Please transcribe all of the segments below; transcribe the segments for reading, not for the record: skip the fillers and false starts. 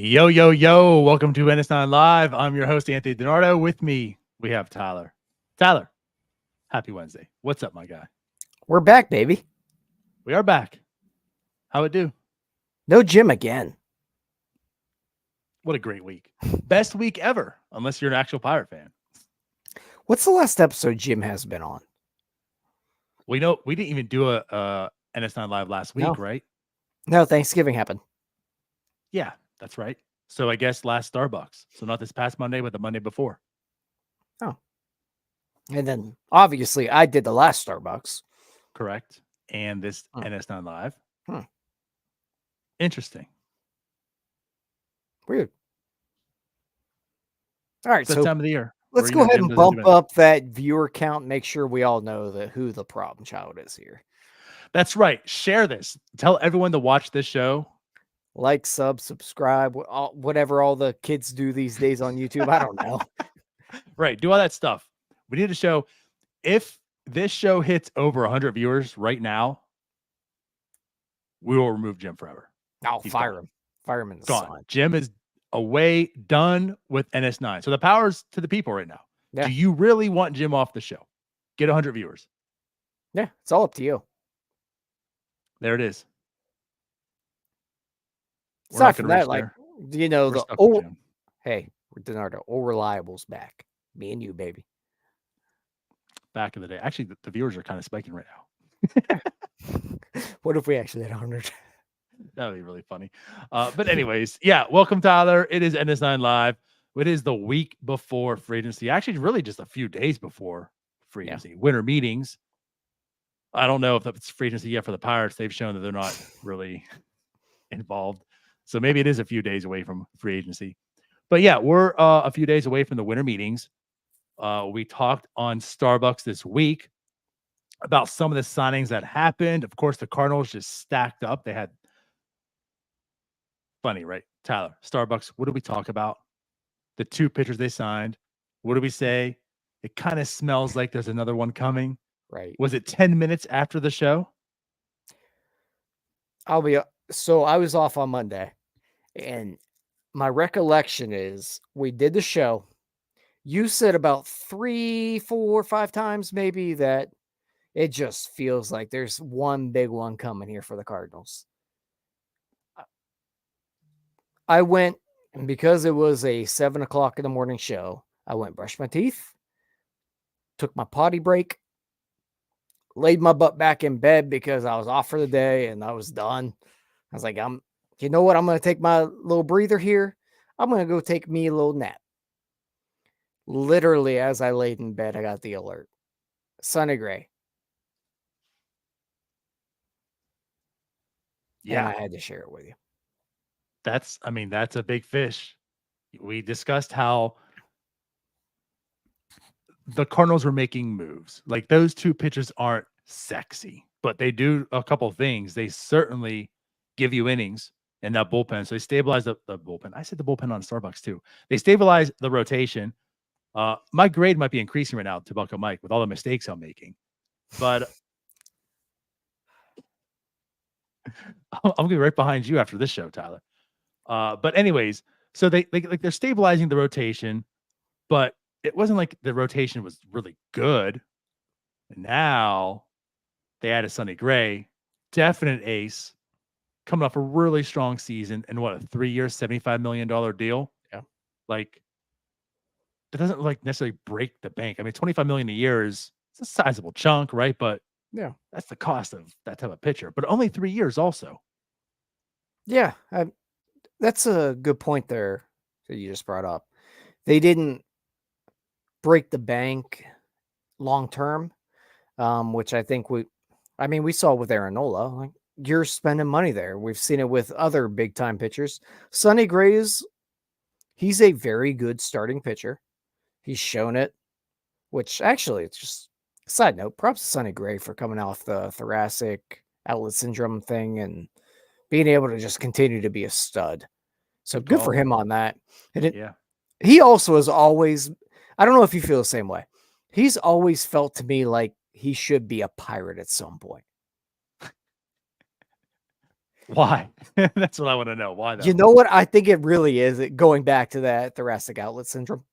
Yo, yo, yo. Welcome to NS9LIVE. I'm your host, Anthony DiNardo. With me, we have Tyler. Tyler, happy Wednesday. What's up, my guy? We're back, baby. We are back. How it do? No gym again. What a great week. Best week ever, unless you're an actual Pirate fan. What's the last episode Jim has been on? We know we didn't even do a NS9LIVE last week, right? No, Thanksgiving happened. Yeah, that's right. So I guess last Starbucs. So not this past Monday, but the Monday before. Oh. And then obviously I did the last Starbucks. Correct. And this NS9LIVE. Interesting. Weird. All right, it's that time of the year. Let's go ahead and bump up that viewer count. Make sure we all know who the problem child is here. That's right. Share this. Tell everyone to watch this show. Like, subscribe, whatever all the kids do these days on YouTube. I don't know. Right. Do all that stuff. We need to show if this show hits over 100 viewers right now, we will remove Jim forever. I'll fire him. Fire him in the sun. Jim is away, done with NS9. So the power's to the people right now. Yeah. Do you really want Jim off the show? Get 100 viewers. Yeah, it's all up to you. There it is. Aside from that, like, you know, hey, we're DiNardo. Old Reliable's back. Me and you, baby. Back in the day. Actually, the viewers are kind of spiking right now. What if we actually had 100? That would be really funny. But anyways, yeah, welcome, Tyler. It is NS9LIVE. It is the week before free agency. Actually, really just a few days before free agency. Winter meetings. I don't know if it's free agency yet for the Pirates. They've shown that they're not really involved. So maybe it is a few days away from free agency. But yeah, we're a few days away from the winter meetings. We talked on Starbucks this week about some of the signings that happened. Of course, the Cardinals just stacked up. They had funny, right? Tyler, Starbucks, what did we talk about? The two pitchers they signed. What did we say? It kind of smells like there's another one coming. Right. Was it 10 minutes after the show? So I was off on Monday, and my recollection is we did the show. You said about 3, 4, 5 times maybe that it just feels like there's one big one coming here for the Cardinals. I went, and because it was a 7 o'clock in the morning show, I went brushed my teeth, took my potty break, laid my butt back in bed because I was off for the day and I was done. I was like, you know what? I'm going to take my little breather here. I'm going to go take me a little nap. Literally, as I laid in bed, I got the alert. Sonny Gray. Yeah. And I had to share it with you. That's a big fish. We discussed how the Cardinals were making moves. Like, those two pitchers aren't sexy, but they do a couple things. They certainly give you innings in that bullpen. So they stabilize the bullpen. I said the bullpen on Starbucks too. They stabilize the rotation. My grade might be increasing right now to Bucko Mike with all the mistakes I'm making, but I'm gonna be right behind you after this show, Tyler. But anyways, so they're stabilizing the rotation, but it wasn't like the rotation was really good. And now they added Sonny Gray, definite ace, coming off a really strong season, and what, a 3-year, $75 million deal? Yeah. Like, it doesn't like necessarily break the bank. I mean, $25 million a year it's a sizable chunk, right? But yeah, that's the cost of that type of pitcher. But only 3 years also. Yeah, that's a good point there that you just brought up. They didn't break the bank long term, which I think we saw with Aaron Nola. Like, you're spending money there. We've seen it with other big time pitchers. Sonny Gray he's a very good starting pitcher. He's shown it, which actually, it's just a side note. Props to Sonny Gray for coming off the thoracic outlet syndrome thing and being able to just continue to be a stud. So good for him on that. And he also is always, I don't know if you feel the same way. He's always felt to me like he should be a Pirate at some point. Why? That's what I want to know. Why though? You know what? I think it really is going back to that thoracic outlet syndrome.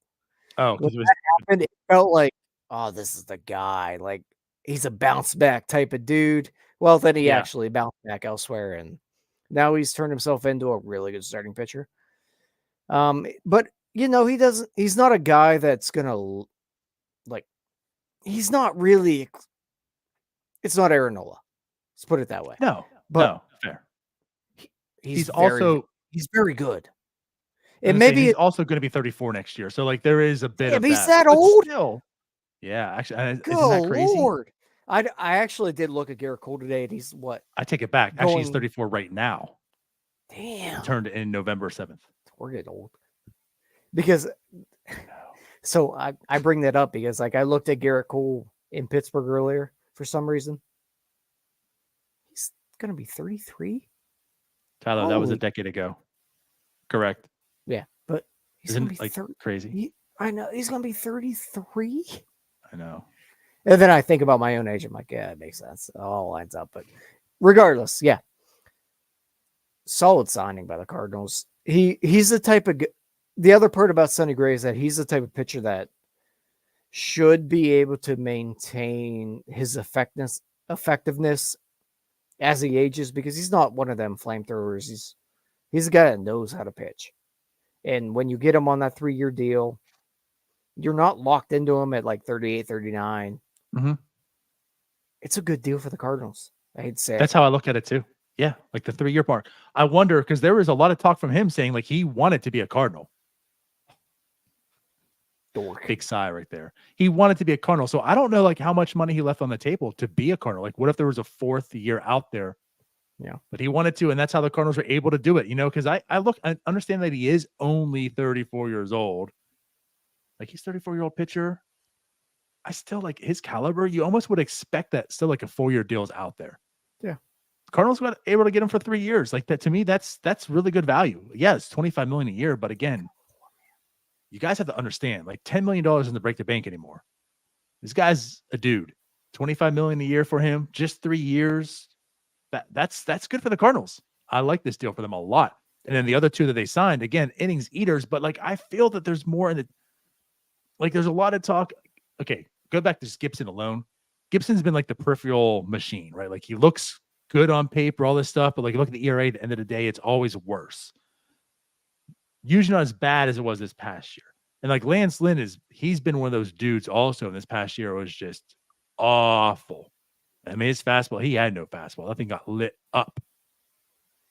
Oh, When because it was that happened, it felt like, oh, this is the guy. Like he's a bounce back type of dude. Well, then he yeah. actually bounced back elsewhere, and now he's turned himself into a really good starting pitcher. But he's not a guy that's gonna like. He's not really. It's not Aaron Nola. Let's put it that way. No, But fair. he's very good. And he's also going to be 34 next year. So like there is a bit of he's that. that old. Still, yeah. Actually, Good isn't that crazy? Lord. I actually did look at Garrett Cole today, and he's what? I take it back. Actually, he's 34 right now. Damn. He turned in November 7th. We're getting old. Because so I bring that up because like I looked at Garrett Cole in Pittsburgh earlier for some reason. He's gonna be 33. Tyler, that was a decade ago. Correct. Yeah, but he's Isn't gonna be like crazy. I know he's gonna be 33. I know. And then I think about my own age. I'm like, yeah, it makes sense. It all lines up. But regardless, yeah. Solid signing by the Cardinals. He's the type of the other part about Sonny Gray is that he's the type of pitcher that should be able to maintain his effectiveness as he ages because he's not one of them flamethrowers. He's a guy that knows how to pitch. And when you get him on that 3-year deal, you're not locked into him at like 38, 39. Mm-hmm. It's a good deal for the Cardinals. I'd say that's how I look at it too. Yeah, like the 3-year mark. I wonder because there was a lot of talk from him saying like he wanted to be a Cardinal. Dork. Big sigh right there. He wanted to be a Cardinal. So I don't know like how much money he left on the table to be a Cardinal. Like what if there was a 4th year out there? Yeah. But he wanted to, and that's how the Cardinals were able to do it, because I understand that he is only 34 years old. Like he's 34-year-old pitcher. I still like his caliber. You almost would expect that still like a 4-year deal is out there. Yeah. Cardinals got able to get him for 3 years. Like that to me, that's really good value. Yeah, it's $25 million a year, but again, you guys have to understand, like $10 million doesn't break the bank anymore. This guy's a dude. $25 million a year for him, just 3 years. That's good for the Cardinals. I like this deal for them a lot. And then the other 2 that they signed, again, innings eaters, but like I feel that there's more in the like there's a lot of talk. Okay, go back to Gibson alone. Gibson's been like the peripheral machine, right? Like he looks good on paper, all this stuff, but like look at the ERA at the end of the day, it's always worse. Usually not as bad as it was this past year. And like Lance Lynn he's been one of those dudes also in this past year was just awful. I mean, his fastball, he had no fastball. That thing got lit up.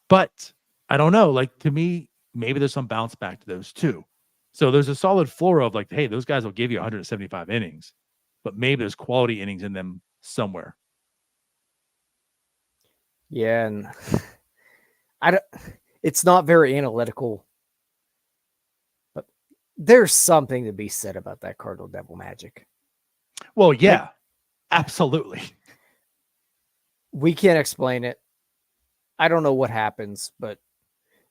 But I don't know. Like to me, maybe there's some bounce back to those 2. So there's a solid floor of like, hey, those guys will give you 175 innings, but maybe there's quality innings in them somewhere. Yeah, and it's not very analytical, but there's something to be said about that Cardinal Devil magic. Well, yeah, absolutely. We can't explain it. I don't know what happens, but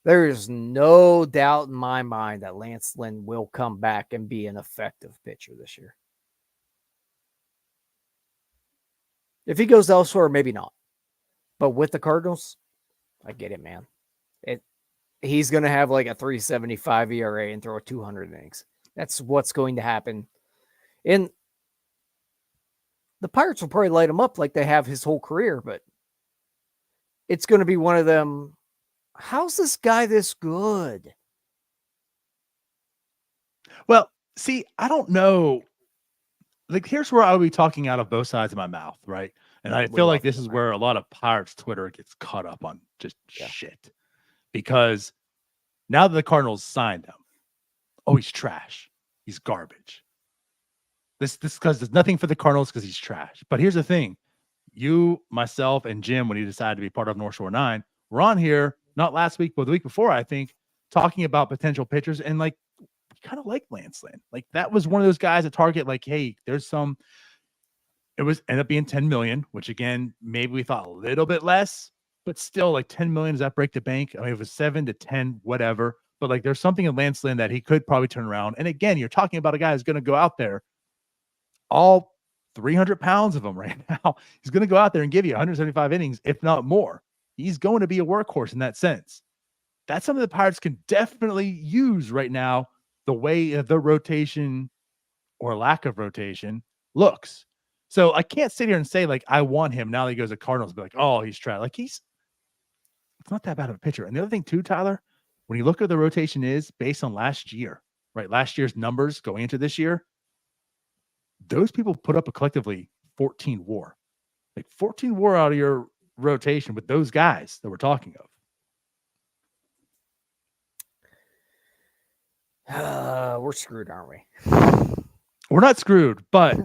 there is no doubt in my mind that Lance Lynn will come back and be an effective pitcher this year. If he goes elsewhere, maybe not. But with the Cardinals, I get it, man. He's going to have like a 3.75 ERA and throw 200 innings. That's what's going to happen. And the Pirates will probably light him up like they have his whole career, but it's going to be one of them. How's this guy this good? Well, see, I don't know. Like, here's where I'll be talking out of both sides of my mouth, right? And I feel like this is where a lot of Pirates Twitter gets caught up on just shit. Because now that the Cardinals signed him, oh, he's trash. He's garbage. This because there's nothing for the Cardinals because he's trash. But here's the thing. You, myself, and Jim, when he decided to be part of North Shore 9, we're on here, not last week, but the week before, I think, talking about potential pitchers. And like, kind of like Lance Lynn. Like that was one of those guys at Target, like, hey, there's some, it was ended up being 10 million, which again, maybe we thought a little bit less, but still like 10 million, does that break the bank? I mean, it was 7 to 10, whatever. But like, there's something in Lance Lynn that he could probably turn around. And again, you're talking about a guy who's going to go out there, all 300 pounds of him right now. He's going to go out there and give you 175 innings, if not more. He's going to be a workhorse in that sense. That's something the Pirates can definitely use right now, the way the rotation or lack of rotation looks. So I can't sit here and say, like, I want him now that he goes to Cardinals, be like, oh, he's trash. Like, it's not that bad of a pitcher. And the other thing, too, Tyler, when you look at the rotation is based on last year, right? Last year's numbers going into this year, those people put up a collectively 14 WAR. Like 14 WAR out of your rotation with those guys that we're talking of. We're screwed, aren't we? We're not screwed, but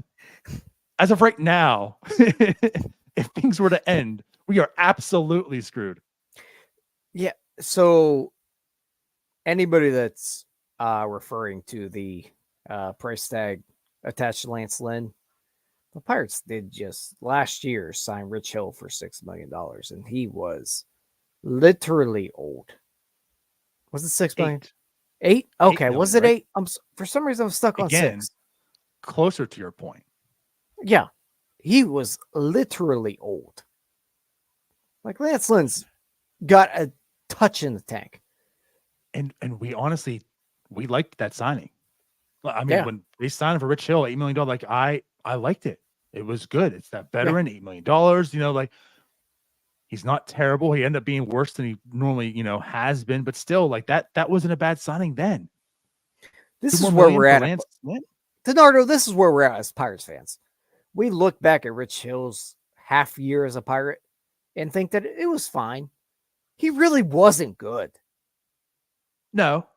as of right now, if things were to end, we are absolutely screwed. Yeah. So anybody that's referring to the price tag attached to Lance Lynn, the Pirates did just last year sign Rich Hill for $6 million, and he was literally old. Was it 6 million? 8? Okay. 8 million, was it right? 8? For some reason I'm stuck on Again, 6. Closer to your point. Yeah. He was literally old. Like Lance Lynn's got a touch in the tank. And we honestly, we liked that signing. I mean, when they signed for Rich Hill, $8 million, like I liked it. It was good. It's that veteran, $8 million. You know, like he's not terrible. He ended up being worse than he normally, has been, but still, like that wasn't a bad signing then. This is where we're at. DiNardo, this is where we're at as Pirates fans. We look back at Rich Hill's half year as a Pirate and think that it was fine. He really wasn't good. No.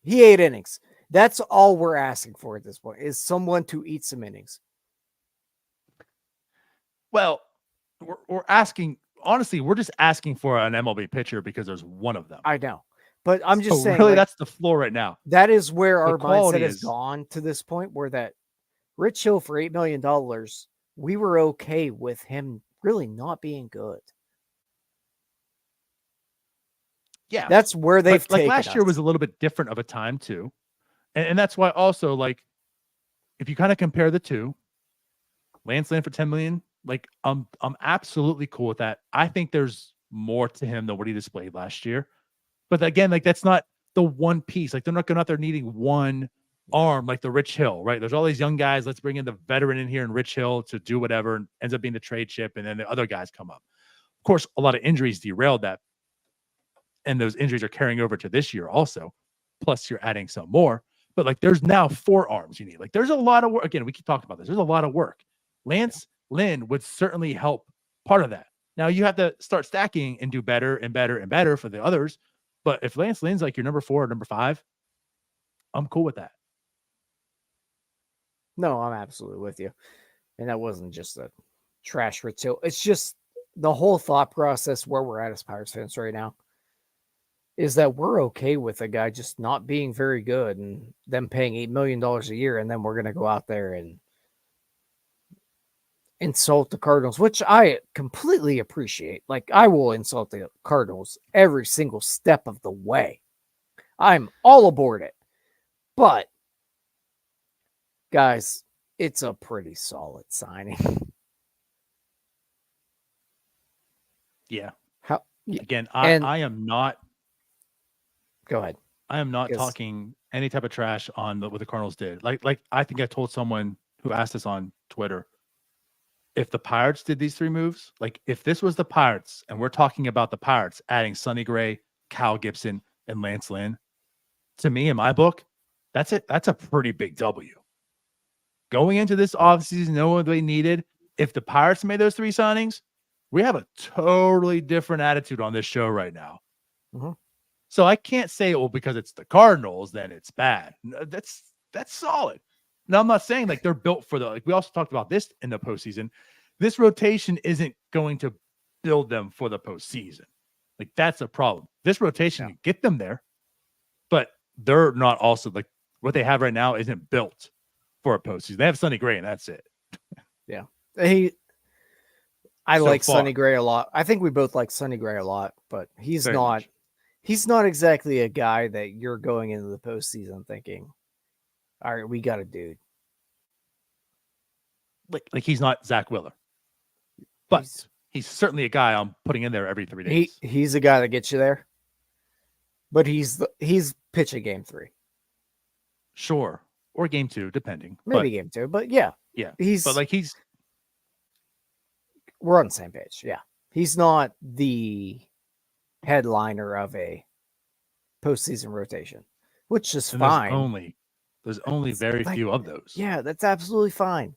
He 8 innings. That's all we're asking for at this point, is someone to eat some innings. Well, we're asking, honestly, we're just asking for an MLB pitcher because there's one of them. I know. But I'm just saying. Really, that's the floor right now. That is where our mindset has gone to this point, where that Rich Hill for $8 million, we were okay with him really not being good. Yeah. That's where they've taken last us. year was a little bit different of a time too. And that's why also, like, if you kind of compare the two, Lance Lynn for 10 million, like I'm absolutely cool with that. I think there's more to him than what he displayed last year. But again, like that's not the one piece. Like they're not going out there needing one arm like the Rich Hill, right? There's all these young guys. Let's bring in the veteran in here and Rich Hill to do whatever, and ends up being the trade chip, and then the other guys come up. Of course, a lot of injuries derailed that, and those injuries are carrying over to this year also. Plus, you're adding some more. But like, there's now 4 arms you need. Like, there's a lot of work. Again, we keep talking about this. There's a lot of work. Lance Lynn would certainly help part of that. Now you have to start stacking and do better and better and better for the others. But if Lance Lynn's like your number 4 or number 5, I'm cool with that. No, I'm absolutely with you. And that wasn't just a trash Rich Hill. It's just the whole thought process where we're at as Pirates fans right now is that we're okay with a guy just not being very good and them paying $8 million a year. And then we're going to go out there and insult the Cardinals, which I completely appreciate. Like, I will insult the Cardinals every single step of the way. I'm all aboard it. But, guys, it's a pretty solid signing. Yeah. How, again, I am not. Go ahead. I am not talking any type of trash on what the Cardinals did. Like I think I told someone who asked us on Twitter, if the Pirates did these 3 moves, like if this was the Pirates and we're talking about the Pirates adding Sonny Gray, Cal Gibson, and Lance Lynn, to me, in my book, that's it. That's a pretty big W. Going into this offseason, knowing what they needed, if the Pirates made those 3 signings, we have a totally different attitude on this show right now. Mm-hmm. So I can't say, well, because it's the Cardinals, then it's bad. No, that's solid. Now, I'm not saying like they're built for like we also talked about this in the postseason. This rotation isn't going to build them for the postseason. Like that's a problem. This rotation can get them there, but they're not also like what they have right now isn't built for a postseason. They have Sonny Gray and that's it. Yeah. I like Sonny Gray a lot. I think we both like Sonny Gray a lot, but he's not exactly a guy that you're going into the postseason thinking, all right, we got a dude. Like he's not Zach Wheeler. But he's certainly a guy I'm putting in there every 3 days. He's a guy that gets you there. But he's pitching game 3. Sure. Or game 2, depending. Maybe game 2, but yeah. Yeah. He's but like we're on the same page. Yeah. He's not the headliner of a postseason rotation, which is fine. There's only very few of those. Yeah, that's absolutely fine.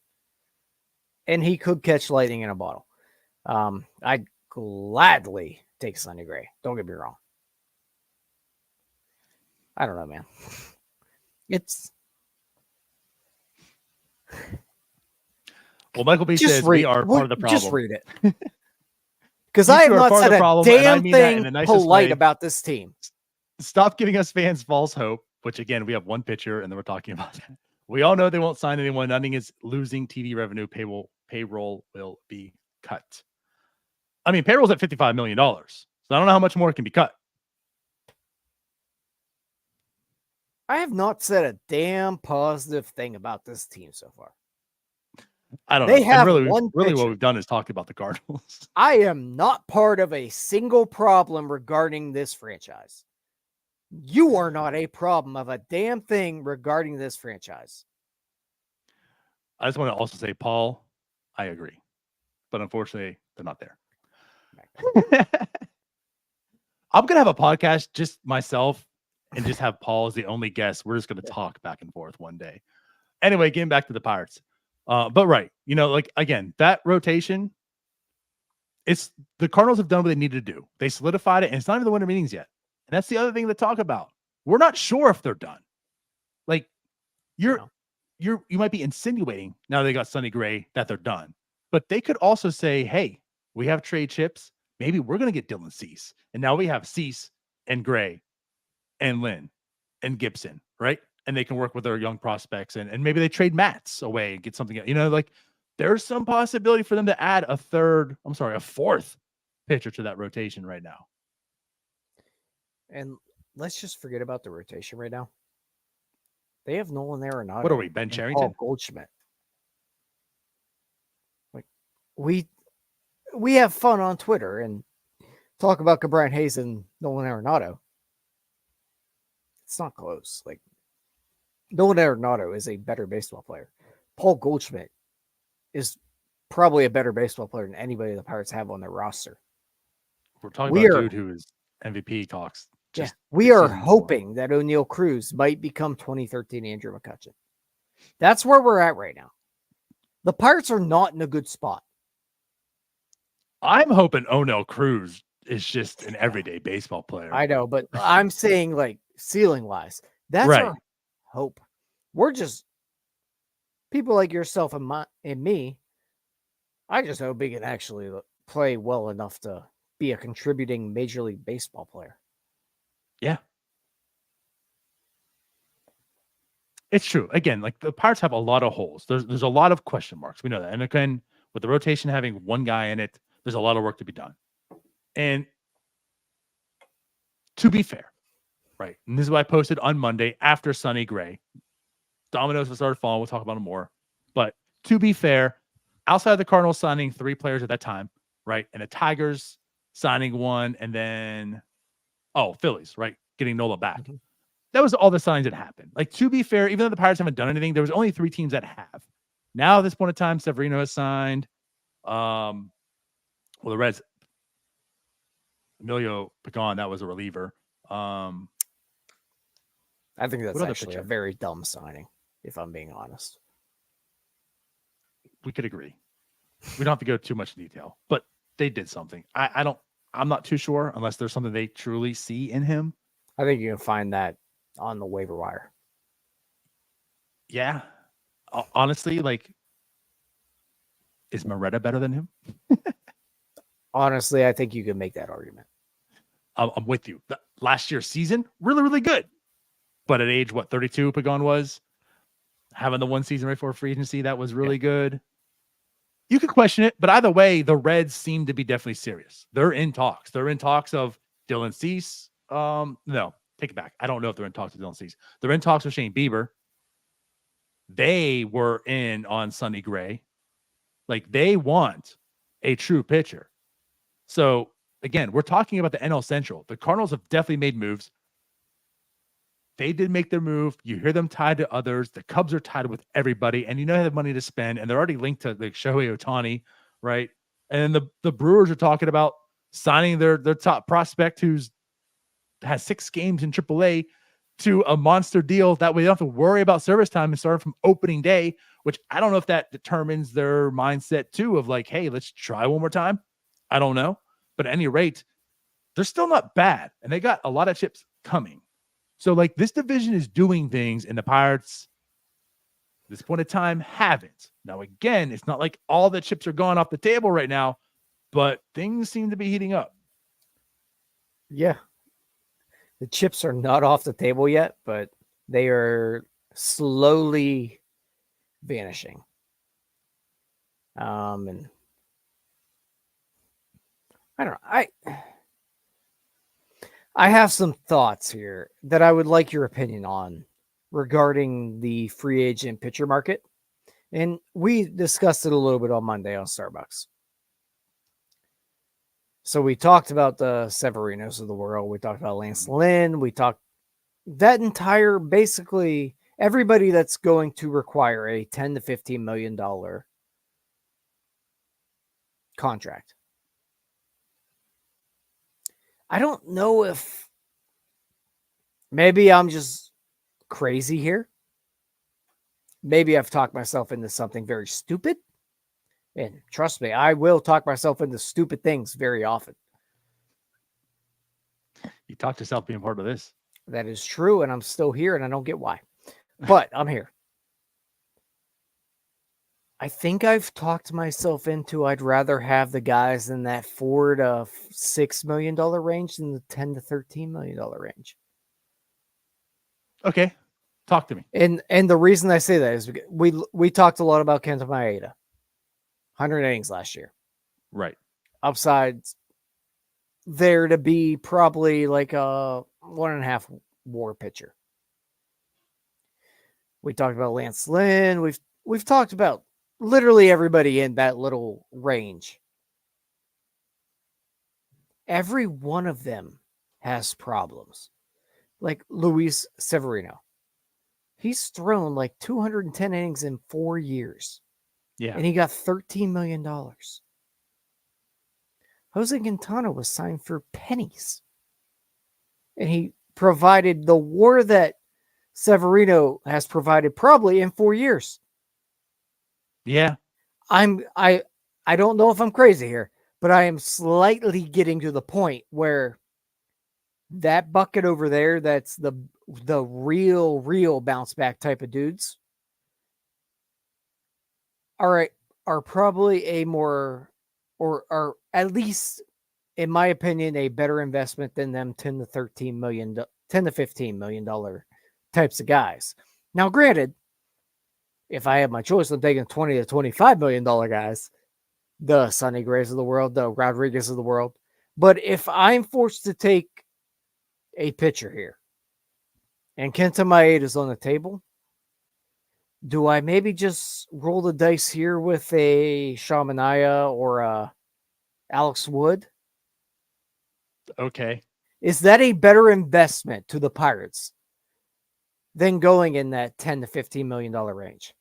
And he could catch lightning in a bottle. I'd gladly take Sonny Gray. Don't get me wrong. I don't know, man. It's well, Michael B says we are part of the problem. Just read it. Because I have not said a damn thing polite about this team. Stop giving us fans false hope, which again, we have one pitcher and then we're talking about that. We all know they won't sign anyone. Nothing is losing TV revenue. Payroll will be cut. I mean, payroll's at $55 million. So I don't know how much more can be cut. I have not said a damn positive thing about this team so far. I don't know. Have really one what we've done is talk about the Cardinals. I am not part of a single problem regarding this franchise. You are not a problem of a damn thing regarding this franchise. I just want to also say, Paul, I agree. But unfortunately, they're not there. I'm going to have a podcast, just myself, and just have Paul as the only guest. We're just going to talk back and forth one day. Anyway, getting back to the Pirates. But right, like again, that rotation, it's the Cardinals have done what they needed to do. They solidified it, and it's not even the winter meetings yet. And that's the other thing to talk about. We're not sure if they're done. Like you might be insinuating now they got Sonny Gray that they're done, but they could also say, hey, we have trade chips. Maybe we're going to get Dylan Cease. And now we have Cease and Gray and Lynn and Gibson, right? And they can work with their young prospects and maybe they trade Matz away and get something, like there's some possibility for them to add a fourth pitcher to that rotation right now. And let's just forget about the rotation right now. They have Nolan Arenado. What are we, Ben Cherington? Paul Goldschmidt. Like we have fun on Twitter and talk about Cabrian Hayes and Nolan Arenado. It's not close. Like Nolan Arenado is a better baseball player. Paul Goldschmidt is probably a better baseball player than anybody the Pirates have on their roster. We're talking about a dude who is MVP talks. We are hoping that O'Neal Cruz might become 2013 Andrew McCutchen. That's where we're at right now. The Pirates are not in a good spot. I'm hoping O'Neal Cruz is just an everyday baseball player. I know, but I'm saying like ceiling wise, that's right. Our hope. We're just people like yourself and me. I just hope he can actually play well enough to be a contributing Major League Baseball player. Yeah. It's true. Again, like the Pirates have a lot of holes. There's a lot of question marks. We know that. And again, with the rotation having one guy in it, there's a lot of work to be done. And to be fair, right? And this is what I posted on Monday after Sonny Gray. Dominoes have started falling. We'll talk about it more. But to be fair, outside of the Cardinals signing 3 players at that time, right? And the Tigers signing 1, and then Phillies, right? Getting Nola back. Mm-hmm. That was all the signs that happened. Like, to be fair, even though the Pirates haven't done anything, there was only 3 teams that have. Now, at this point in time, Severino has signed. The Reds, Emilio Pagan, that was a reliever. I think that's actually a very dumb signing, if I'm being honest. We could agree. We don't have to go too much detail, but they did something. I'm not too sure unless there's something they truly see in him. I think you can find that on the waiver wire. Yeah. Honestly, like, is Moretta better than him? Honestly, I think you can make that argument. I'm with you. Last year's season, really, really good. But at age, 32, Pagan was? Having the one season right before free agency, that was really good. You could question it, but either way, the Reds seem to be definitely serious. They're in talks. They're in talks of Dylan Cease. No, take it back. I don't know if they're in talks with Dylan Cease. They're in talks with Shane Bieber. They were in on Sonny Gray. Like, they want a true pitcher. So again, we're talking about the NL Central. The Cardinals have definitely made moves. They did make their move. You hear them tied to others. The Cubs are tied with everybody, and you know they have money to spend, and they're already linked to like Shohei Ohtani, right? And the Brewers are talking about signing their top prospect who's has 6 games in AAA to a monster deal. That way they don't have to worry about service time and start from opening day, which I don't know if that determines their mindset too of like, hey, let's try one more time. I don't know. But at any rate, they're still not bad. And they got a lot of chips coming. So like this division is doing things and the Pirates at this point in time haven't. Now, again, it's not like all the chips are gone off the table right now, but things seem to be heating up. Yeah. The chips are not off the table yet, but they are slowly vanishing. And I don't know. I have some thoughts here that I would like your opinion on regarding the free agent pitcher market. And we discussed it a little bit on Monday on Starbucs. So we talked about the Severinos of the world. We talked about Lynn. We talked that entire, basically everybody that's going to require a $10 to $15 million contract. I don't know if maybe I'm just crazy here. Maybe I've talked myself into something very stupid. And trust me, I will talk myself into stupid things very often. You talked yourself being part of this. That is true, and I'm still here, and I don't get why. But I'm here. I think I've talked myself into I'd rather have the guys in that $4 to $6 million range than the $10 to $13 million range. Okay. Talk to me. And the reason I say that is because we talked a lot about Kenta Maeda. 100 innings last year. Right. Upsides there to be probably like a 1.5 WAR pitcher. We talked about Lance Lynn. We've talked about literally everybody in that little range. Every one of them has problems. Like Luis Severino. He's thrown like 210 innings in 4 years. Yeah. And he got $13 million. Jose Quintana was signed for pennies. And he provided the WAR that Severino has provided probably in 4 years. Yeah. I don't know if I'm crazy here, but I am slightly getting to the point where that bucket over there, that's the real bounce back type of dudes, are probably a more, or are at least, in my opinion, a better investment than them $10 to $15 million types of guys. Now, granted, if I have my choice, I'm taking $20 to $25 million guys, the Sonny Grays of the world, the Rodriguez of the world. But if I'm forced to take a pitcher here, and Kenta Maeda is on the table, do I maybe just roll the dice here with a Shamanaya or a Alex Wood? Okay. Is that a better investment to the Pirates than going in that $10 to $15 million range?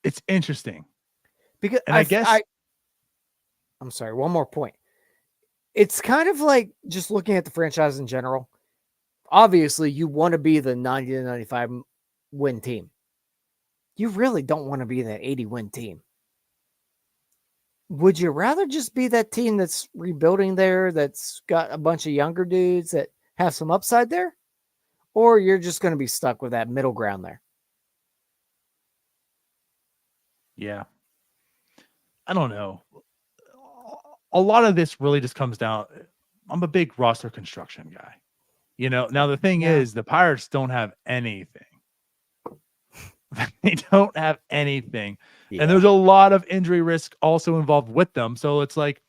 It's interesting. Because and I'm sorry, one more point. It's kind of like just looking at the franchise in general. Obviously, you want to be the 90 to 95 win team. You really don't want to be that 80 win team. Would you rather just be that team that's rebuilding there, that's got a bunch of younger dudes that have some upside there? Or you're just going to be stuck with that middle ground there? Yeah. I don't know. A lot of this really just comes down. I'm a big roster construction guy. Now the thing is, the Pirates don't have anything. They don't have anything. Yeah. And there's a lot of injury risk also involved with them. So it's like,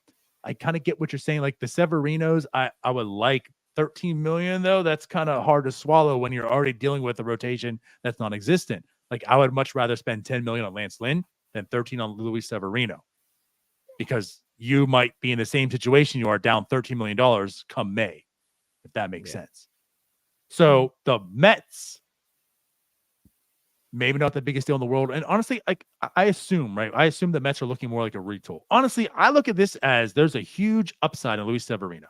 I kind of get what you're saying. Like the Severinos, I would like 13 million though, that's kind of hard to swallow when you're already dealing with a rotation that's non-existent. Like I would much rather spend 10 million on Lance Lynn than 13 on Luis Severino, because you might be in the same situation. You are down $13 million come May, if that makes sense. So the Mets, maybe not the biggest deal in the world. And honestly, like I assume, right? I assume the Mets are looking more like a retool. Honestly, I look at this as there's a huge upside in Luis Severino.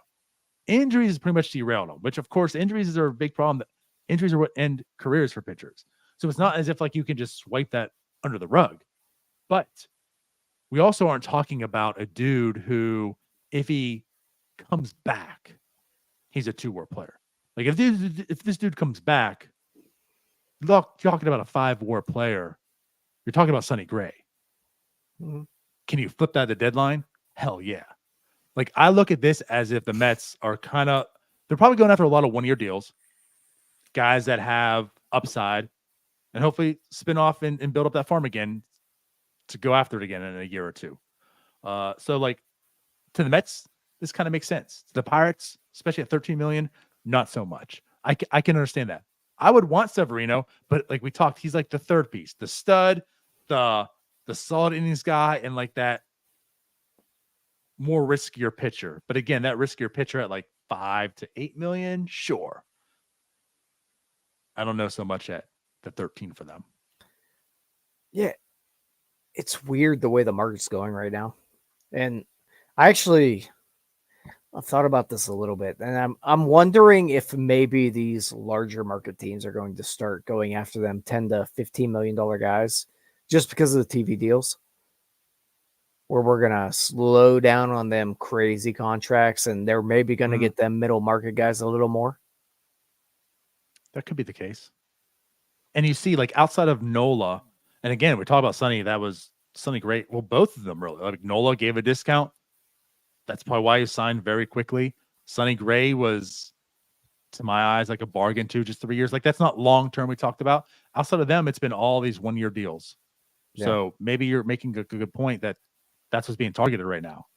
Injuries pretty much derailed him, which of course injuries are a big problem. Injuries are what end careers for pitchers. So it's not as if like you can just swipe that under the rug. But we also aren't talking about a dude who, if he comes back, he's a 2-war player. Like if this dude comes back, look, talking about a 5-war player, you're talking about Sonny Gray. Mm-hmm. Can you flip that at the deadline? Hell yeah. Like I look at this as if the Mets are they're probably going after a lot of 1-year deals, guys that have upside, and hopefully spin off and build up that farm again to go after it again in a year or two. So like to the Mets, this kind of makes sense. To the Pirates, especially at 13 million, not so much. I can understand that. I would want Severino, but like we talked, he's like the third piece, the stud, the solid innings guy, and like that more riskier pitcher. But again, that riskier pitcher at like 5 to 8 million, sure. I don't know so much at the 13 for them. Yeah. It's weird the way the market's going right now. And I've thought about this a little bit, and I'm wondering if maybe these larger market teams are going to start going after them $10 to $15 million guys just because of the TV deals, where we're going to slow down on them crazy contracts, and they're maybe going to get them middle market guys a little more. That could be the case. And you see, like outside of Nola, and again, we talk about Sonny, that was Sonny Gray. Well, both of them really. Like Nola gave a discount. That's probably why he signed very quickly. Sonny Gray was, to my eyes, like a bargain too, just 3 years. Like that's not long term we talked about. Outside of them, it's been all these 1-year deals. Yeah. So maybe you're making a good point that that's what's being targeted right now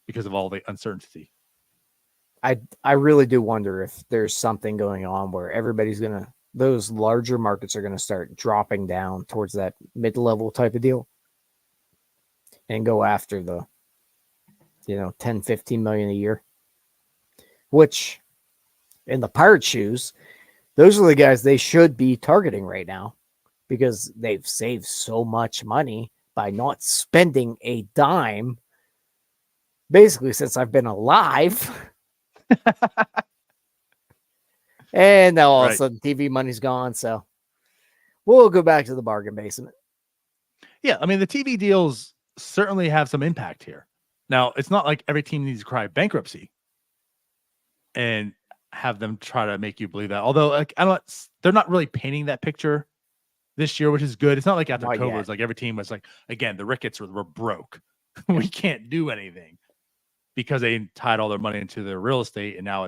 because of all the uncertainty. I really do wonder if there's something going on where those larger markets are going to start dropping down towards that mid-level type of deal and go after the 10, 15 million a year, which in the Pirate shoes, those are the guys they should be targeting right now because they've saved so much money by not spending a dime basically since I've been alive. And now all of a sudden TV money's gone. So we'll go back to the bargain basement. Yeah. I mean, the TV deals certainly have some impact here. Now, it's not like every team needs to cry bankruptcy and have them try to make you believe that. Although, like, they're not really painting that picture this year, which is good. It's not like after COVID, it's like every team was like, again, the Ricketts were broke. We can't do anything because they tied all their money into their real estate, and now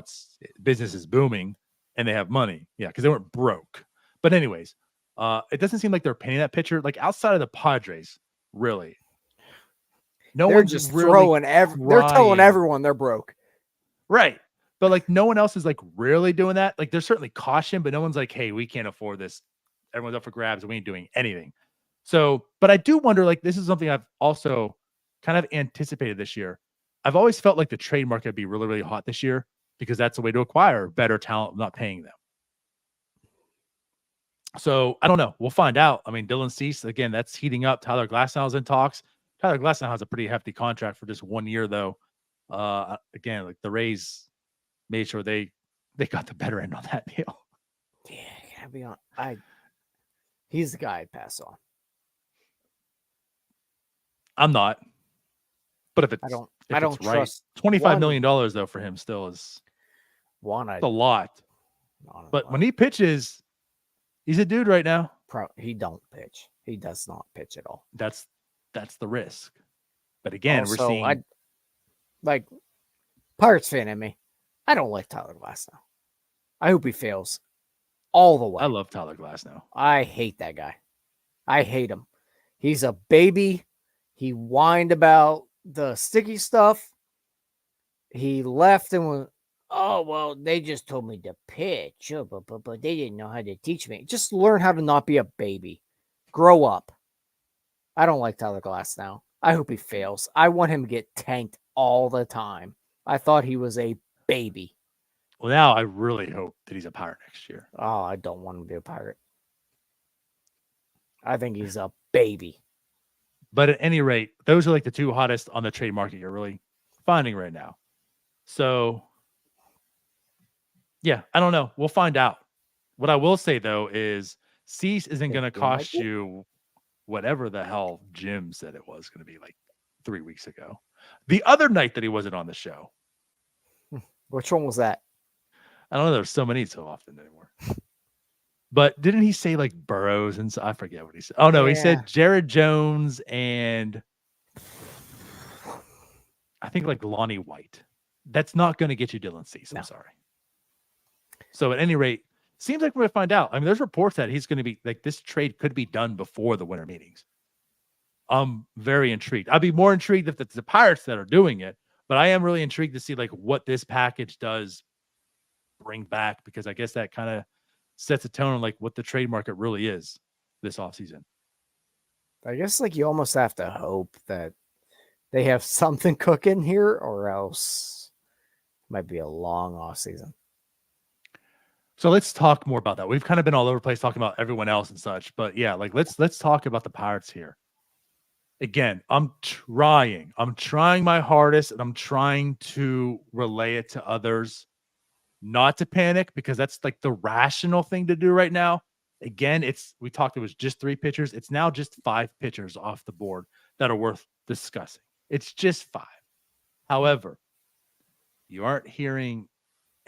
business is booming and they have money. Yeah, because they weren't broke. But anyways, it doesn't seem like they're painting that picture. Like outside of the Padres, really. They're just really they're telling everyone they're broke. Right. But like no one else is like really doing that. Like there's certainly caution, but no one's like, hey, we can't afford this. Everyone's up for grabs and we ain't doing anything. So, but I do wonder, like, this is something I've also kind of anticipated this year. I've always felt like the trade market would be really, really hot this year because that's a way to acquire better talent, not paying them. So I don't know. We'll find out. I mean, Dylan Cease, again, that's heating up. Tyler Glasnow's in talks. Tyler Glasnow has a pretty hefty contract for just 1 year, though. Again, like the Rays made sure they got the better end on that deal. Yeah, gotta be on. He's the guy I'd pass on. I'm not. But if it's I don't trust $25 million though for him still is a lot. But when he pitches, he's a dude right now. He don't pitch. He does not pitch at all. That's the risk. But again, we're seeing like Pirates fan in me. I don't like Tyler Glasnow. I hope he fails all the way. I love Tyler Glasnow. I hate that guy. I hate him. He's a baby. He whined about the sticky stuff. He left and oh, well, they just told me to pitch, but they didn't know how to teach me. Just learn how to not be a baby. Grow up. I don't like Tyler Glass now. I hope he fails. I want him to get tanked all the time. I thought he was a baby. Well, now I really hope that he's a Pirate next year. Oh, I don't want him to be a Pirate. I think he's a baby. But at any rate, those are like the two hottest on the trade market you're really finding right now. So, yeah, I don't know. We'll find out. What I will say, though, is Cease isn't going to cost you whatever the hell Jim said it was going to be like 3 weeks ago. The other night that he wasn't on the show. Which one was that? I don't know. There's so many so often anymore. But didn't he say like Burrows and so, I forget what he said. Oh no, he said Jared Jones and I think like Lonnie White. That's not going to get you Dylan Cease. I'm sorry. So at any rate, seems like we're going to find out. I mean, there's reports that he's going to be like this trade could be done before the winter meetings. I'm very intrigued. I'd be more intrigued if it's the Pirates that are doing it, but I am really intrigued to see like what this package does bring back, because I guess that kind of sets a tone on like what the trade market really is this offseason. I guess like you almost have to hope that they have something cooking here, or else it might be a long offseason. So let's talk more about that. We've kind of been all over the place talking about everyone else and such, but yeah, like let's talk about the Pirates here. Again, I'm trying my hardest, and I'm trying to relay it to others not to panic, because that's like the rational thing to do right now. Again, it was just 3 pitchers. It's now just 5 pitchers off the board that are worth discussing. It's just 5. However, you aren't hearing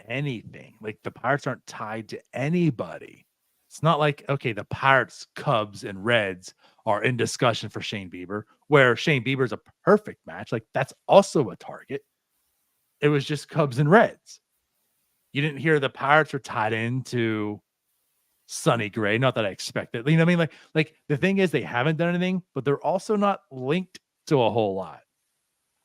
anything. Like the Pirates aren't tied to anybody. It's not like, okay, the Pirates, Cubs, and Reds are in discussion for Shane Bieber, where Shane Bieber is a perfect match. Like that's also a target. It was just Cubs and Reds. You didn't hear the Pirates are tied into Sonny Gray. Not that I expected. You know what I mean? Like the thing is, they haven't done anything, but they're also not linked to a whole lot.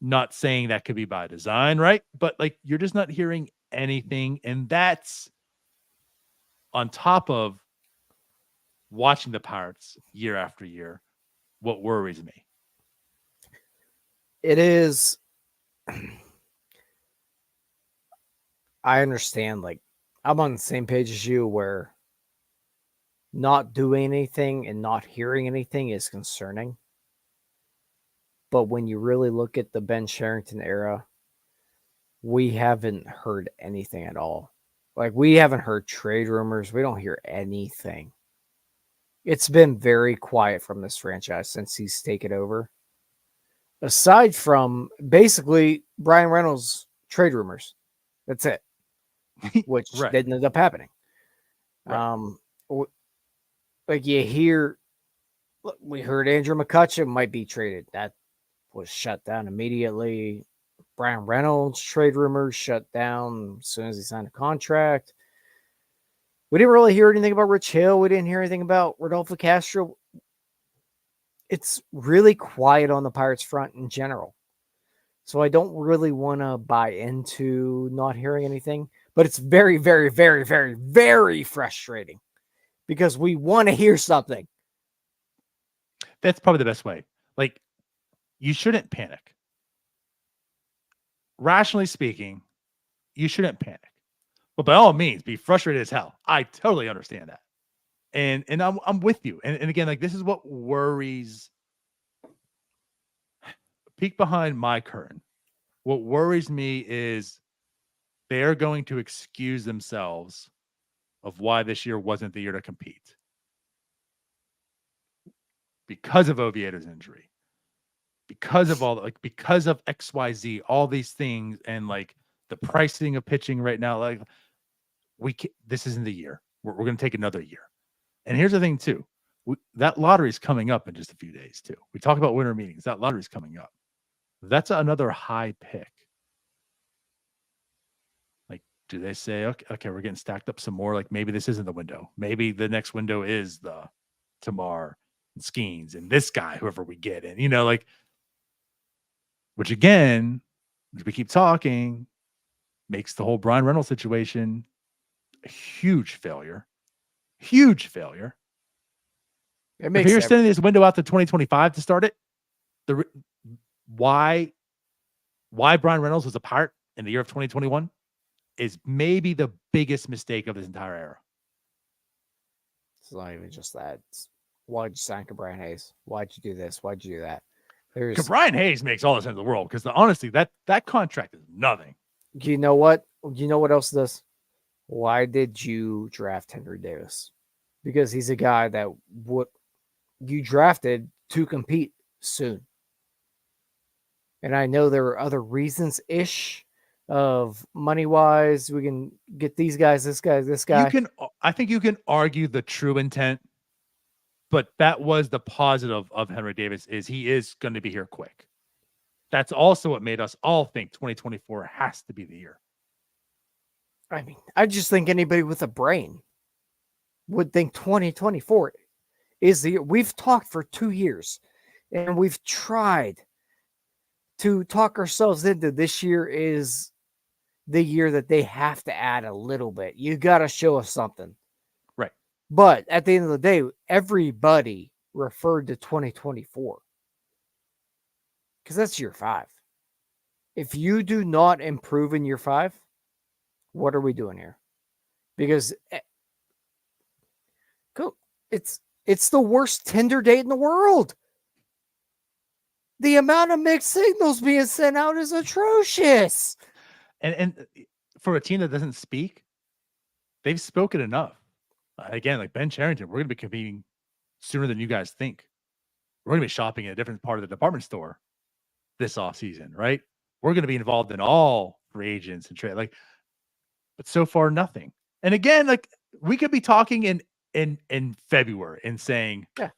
Not saying that could be by design, right? But like you're just not hearing anything, and that's on top of watching the Pirates year after year. What worries me? It is. I understand, like, I'm on the same page as you, where not doing anything and not hearing anything is concerning. But when you really look at the Ben Sherrington era, we haven't heard anything at all. Like, we haven't heard trade rumors. We don't hear anything. It's been very quiet from this franchise since he's taken over. Aside from basically Brian Reynolds trade rumors. That's it. Which Right. didn't end up happening. Right. Like you hear, we heard Andrew McCutcheon might be traded. That was shut down immediately. Brian Reynolds trade rumors shut down as soon as he signed a contract. We didn't really hear anything about Rich Hill. We didn't hear anything about Rodolfo Castro. It's really quiet on the Pirates front in general. So I don't really want to buy into not hearing anything. But it's very, very, very, very, very frustrating because we want to hear something. That's probably the best way. Like, you shouldn't panic. Rationally speaking, you shouldn't panic. But by all means, be frustrated as hell. I totally understand that. And I'm with you. And again, like this is what worries. Peek behind my curtain. What worries me is they're going to excuse themselves of why this year wasn't the year to compete because of Oviedo's injury, because of because of XYZ, all these things, and like the pricing of pitching right now. Like this isn't the year. We're going to take another year. And here's the thing too. That lottery is coming up in just a few days too. We talk about winter meetings. That lottery is coming up. That's another high pick. Do they say, okay, we're getting stacked up some more? Like maybe this isn't the window. Maybe the next window is the Tamar and Skeens and this guy, whoever we get in, like, which again, as we keep talking, makes the whole Brian Reynolds situation a huge failure. Huge failure. It If makes you're extending this window out to 2025 to start it, why Brian Reynolds was a part in the year of 2021 is maybe the biggest mistake of this entire era. It's not even just that. It's, why'd you sign Brian Hayes? Why'd you do this? Why'd you do that? There's Brian Hayes makes all the sense in the world because honestly, that contract is nothing. You know what? You know what else does? Why did you draft Henry Davis? Because he's a guy that you drafted to compete soon. And I know there are other reasons ish of money wise. We can get these guys, this guy. I think you can argue the true intent, but that was the positive of Henry Davis is he is going to be here quick. That's also what made us all think 2024 has to be the year. I mean, I just think anybody with a brain would think 2024 is the year. We've talked for 2 years and we've tried to talk ourselves into this year is the year that they have to add a little bit. You got to show us something. Right. But at the end of the day, everybody referred to 2024 because that's year 5. If you do not improve in year 5, what are we doing here? Because it's the worst Tinder date in the world. The amount of mixed signals being sent out is atrocious. And for a team that doesn't speak, they've spoken enough. Again, like Ben Charrington, we're going to be competing sooner than you guys think. We're going to be shopping in a different part of the department store this offseason, right? We're going to be involved in all free agents and trade. But so far, nothing. And again, like we could be talking in February and saying, yeah,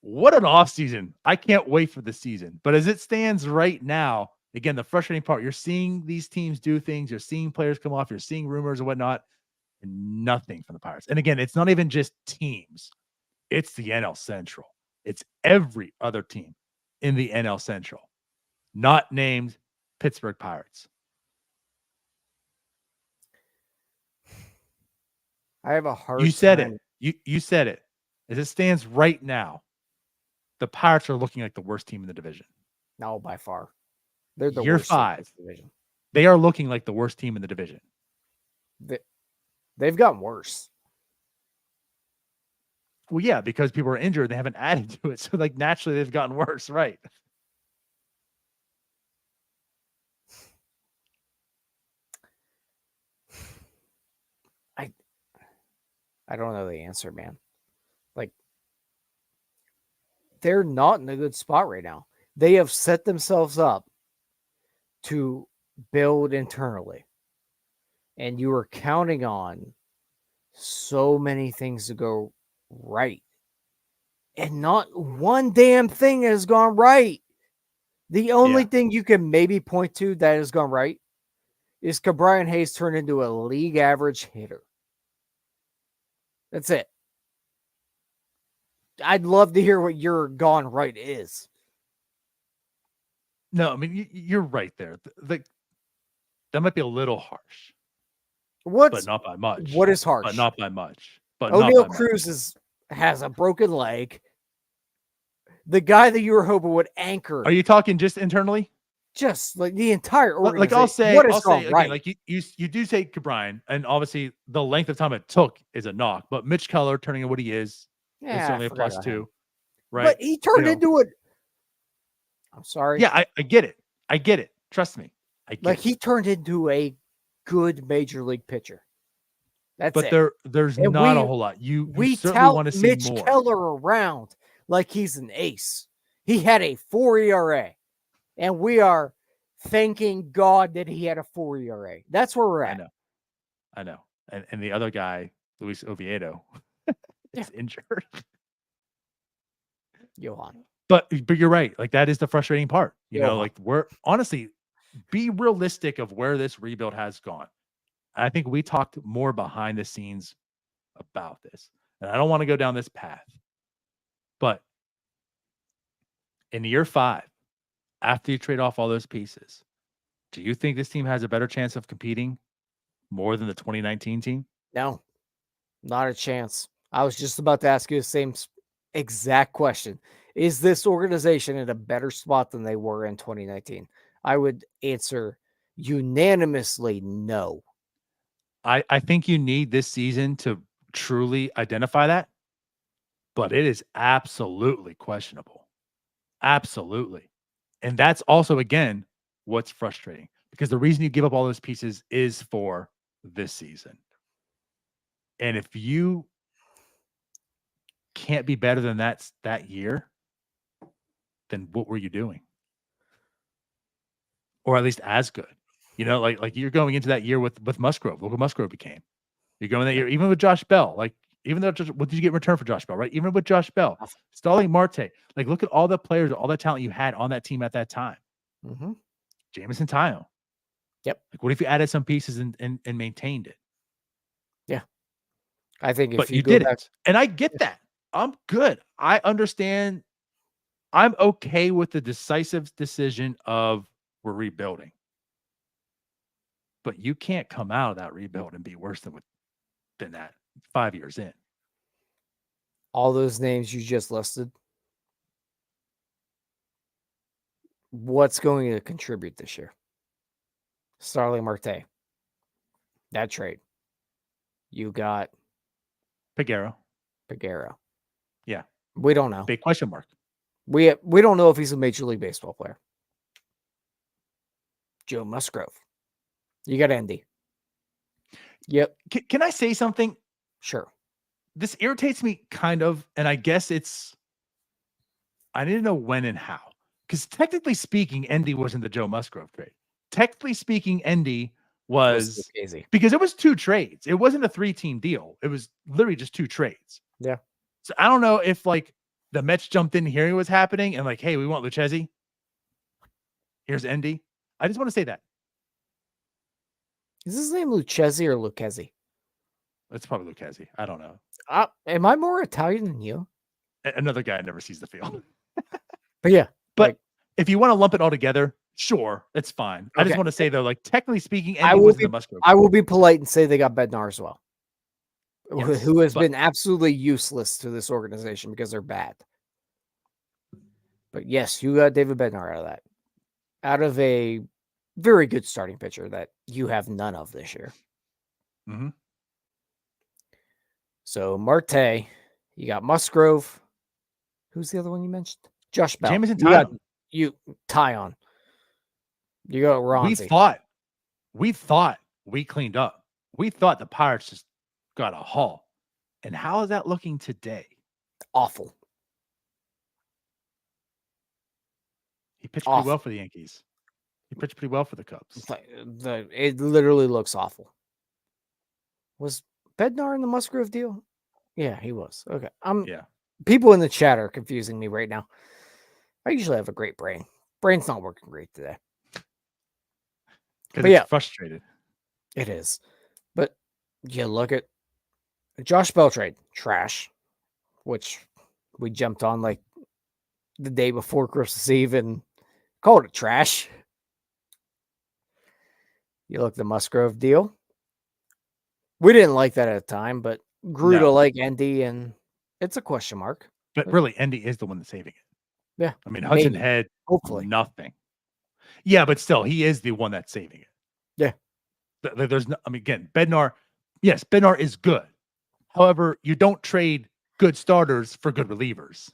what an offseason. I can't wait for the season. But as it stands right now, again, the frustrating part, you're seeing these teams do things. You're seeing players come off. You're seeing rumors and whatnot. And nothing from the Pirates. And again, it's not even just teams. It's the NL Central. It's every other team in the NL Central, not named Pittsburgh Pirates. I have a hard You said time. You said it. As it stands right now, the Pirates are looking like the worst team in the division. No, by far. They're the year worst 5. Division. They are looking like the worst team in the division. They've gotten worse. Well, yeah, because people are injured, they haven't added to it. So, like, naturally, they've gotten worse, right? I don't know the answer, man. Like, they're not in a good spot right now. They have set themselves up to build internally. And you are counting on so many things to go right. And not one damn thing has gone right. The only thing you can maybe point to that has gone right is Brian Hayes turned into a league average hitter. That's it. I'd love to hear what your gone right is. No, I mean, you're right there. That might be a little harsh. But not by much. What is harsh? But not by much. But O'Neal Cruz has a broken leg. The guy that you were hoping would anchor. Are you talking just internally? Just like the entire organization. Like I'll say right? Again, like you do take Brian, and obviously the length of time it took is a knock. But Mitch Keller turning into what he is certainly a plus too, right? But he turned into it. I'm sorry. Yeah, I get it. I get it. Trust me. He turned into a good major league pitcher. That's it. But there's not a whole lot. We certainly want to see Mitch more. Keller around like he's an ace. He had a 4 ERA. And we are thanking God that he had a 4 ERA. That's where we're at. I know. And the other guy, Luis Oviedo, is injured. Johan. But you're right. Like that is the frustrating part. You know, like we're honestly be realistic of where this rebuild has gone. I think we talked more behind the scenes about this. And I don't want to go down this path. But in year 5, after you trade off all those pieces, Do you think this team has a better chance of competing more than the 2019 team? No, not a chance. I was just about to ask you the same exact question. Is this organization in a better spot than they were in 2019? I would answer unanimously no. I think you need this season to truly identify that, but it is absolutely questionable. Absolutely. And that's also, again, what's frustrating because the reason you give up all those pieces is for this season. And if you can't be better than that year, then what were you doing? Or at least as good. You know, like you're going into that year with Musgrove. Look what Musgrove became. You're going that year, even with Josh Bell. Like, even though what did you get in return for Josh Bell, right? Even with Josh Bell, Starling Marte, like look at all the players, all the talent you had on that team at that time. Mm-hmm. Jamison Tayo. Yep. Like, what if you added some pieces and maintained it? Yeah. I think if But you you go didn't. back, And I get that. I'm good. I understand. I'm okay with the decisive decision of we're rebuilding. But you can't come out of that rebuild and be worse than that 5 years in. all those names you just listed, what's going to contribute this year? Starling Marte. That trade. You got Peguero. Yeah. We don't know. Big question mark. We don't know if he's a Major League Baseball player. Joe Musgrove. You got Andy. Yep. Can I say something? Sure. This irritates me kind of, and I guess I need to know when and how. Because technically speaking, Endy wasn't the Joe Musgrove trade. Technically speaking, Endy was because it was 2 trades. It wasn't a 3-team deal. It was literally just 2 trades. Yeah. So I don't know if like the Mets jumped in hearing what was happening and like, hey, we want Lucchesi. Here's Endy. I just want to say that. Is his name Lucchesi or Lucchesi? It's probably Lucchesi. I don't know. Am I more Italian than you? Another guy never sees the field. But yeah. But like, if you want to lump it all together, sure, it's fine. Okay. I just want to say though, like technically speaking, Endy wasn't the Musgrove. I will be polite and say they got Bednar as well. Yes, who has been absolutely useless to this organization because they're bad. But yes, you got David Bednar out of that. Out of a very good starting pitcher that you have none of this year. Mm-hmm. So Marte, you got Musgrove. Who's the other one you mentioned? Josh Bell. Jamison Taillon. You Taillon. You got Ronzi. We thought we cleaned up. We thought the Pirates just got a haul. And how is that looking today? Awful. He pitched pretty well for the Yankees. He pitched pretty well for the Cubs. It literally looks awful. Was Bednar in the Musgrove deal? Yeah, he was. Okay. Yeah. People in the chat are confusing me right now. I usually have a great brain. Brain's not working great today. Because it's frustrated. It is. But you look at Josh Bell trade, trash, which we jumped on like the day before Christmas Eve and called it trash. You look at the Musgrove deal. We didn't like that at the time, but grew to like Endy, and it's a question mark. But really, Endy is the one that's saving it. Yeah. I mean, Hudson had hopefully nothing. Yeah, but still, he is the one that's saving it. Yeah. There's no, I mean, again, Bednar, yes, Bednar is good. However, you don't trade good starters for good relievers.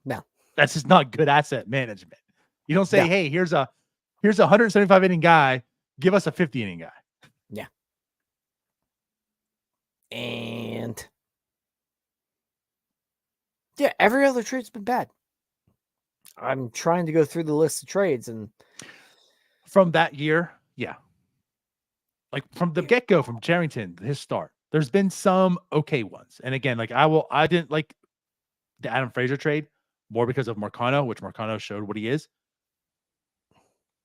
No. That's just not good asset management. You don't say, hey, here's a 175 inning guy, give us a 50 inning guy. Yeah. And yeah, every other trade's been bad. I'm trying to go through the list of trades, and from that year, yeah. Like from the get-go, from Charrington, his start, there's been some okay ones. And again, like I didn't like the Adam Frazier trade more because of Marcano, which Marcano showed what he is.